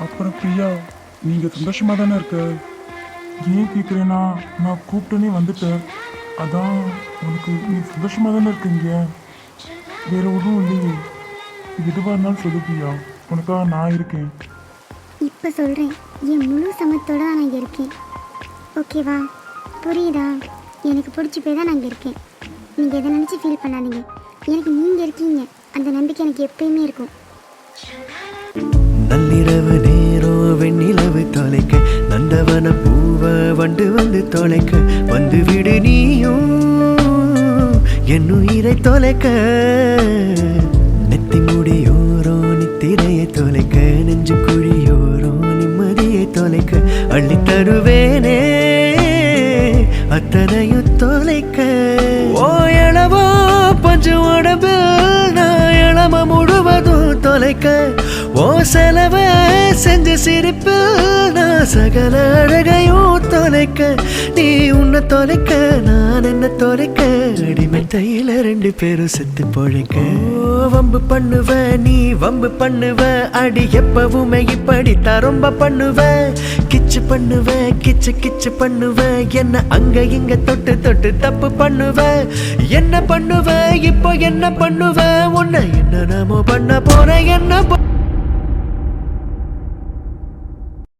Speaker 4: அப்புறம் பிரியா, நீங்க சந்தோஷமா தானே இருக்க? ஏன் கேட்குறேன்னா, நான் கூப்பிட்டனே வந்துட்டேன், அதான் உனக்கு நீ சந்தோஷமா தானே இருக்கீங்க, வேற ஒன்றும் இல்லையே. எதுவாக இருந்தாலும் சொல்லு பிரியா, உனக்காக நான் இருக்கேன்.
Speaker 3: இப்போ சொல்கிறேன், என் முழு சமத்தோட நான் இங்கே இருக்கேன். ஓகேவா? புரியுதா? எனக்கு பிடிச்சி போய் தான் நான் இங்கே இருக்கேன். நீங்கள் எதை நினச்சி ஃபீல் பண்ணாதீங்க, எனக்கு நீங்கள் இருக்கீங்க, அந்த நம்பிக்கை எனக்கு எப்பயுமே இருக்கும்.
Speaker 1: நள்ளிரவு நேரம் வெண்ணிலவு தொலைக்க, நந்தவன பூவ வண்டு வந்து தொலைக்க, வந்து விடு நீயும் என் உயிரை தொலைக்க. நெத்தி முடியோரோ நித்திரையை தொலைக்க, நெஞ்சு குழியோரோ நிம்மதியை தொலைக்க, அள்ளி தருவேனே அத்தனையும் தொலைக்க. ஓ எழவோ பஞ்சு உடம்பு நான் இளம முழுவதும் தொலைக்க, ஓ செலவ செஞ்ச சிரிப்பு நான் சகல அழகையும் தொலைக்க. நீ உன்னை தொலைக்க, நான் என்ன தொலைக்க, அடிமெத்தையில 2 பேரும் செத்து பொழைக்க. வம்பு பண்ணுவ நீ வம்பு பண்ணுவ, அடி எப்பவுமே இப்படித்தான் ரொம்ப பண்ணுவ. கிச்சு பண்ணுவ கிச்சு கிச்சு பண்ணுவ, என்ன அங்க இங்க தொட்டு தொட்டு தப்பு பண்ணுவ. என்ன பண்ணுவ இப்போ என்ன பண்ணுவ, உன்னை என்ன நாமோ பண்ண போற என்ன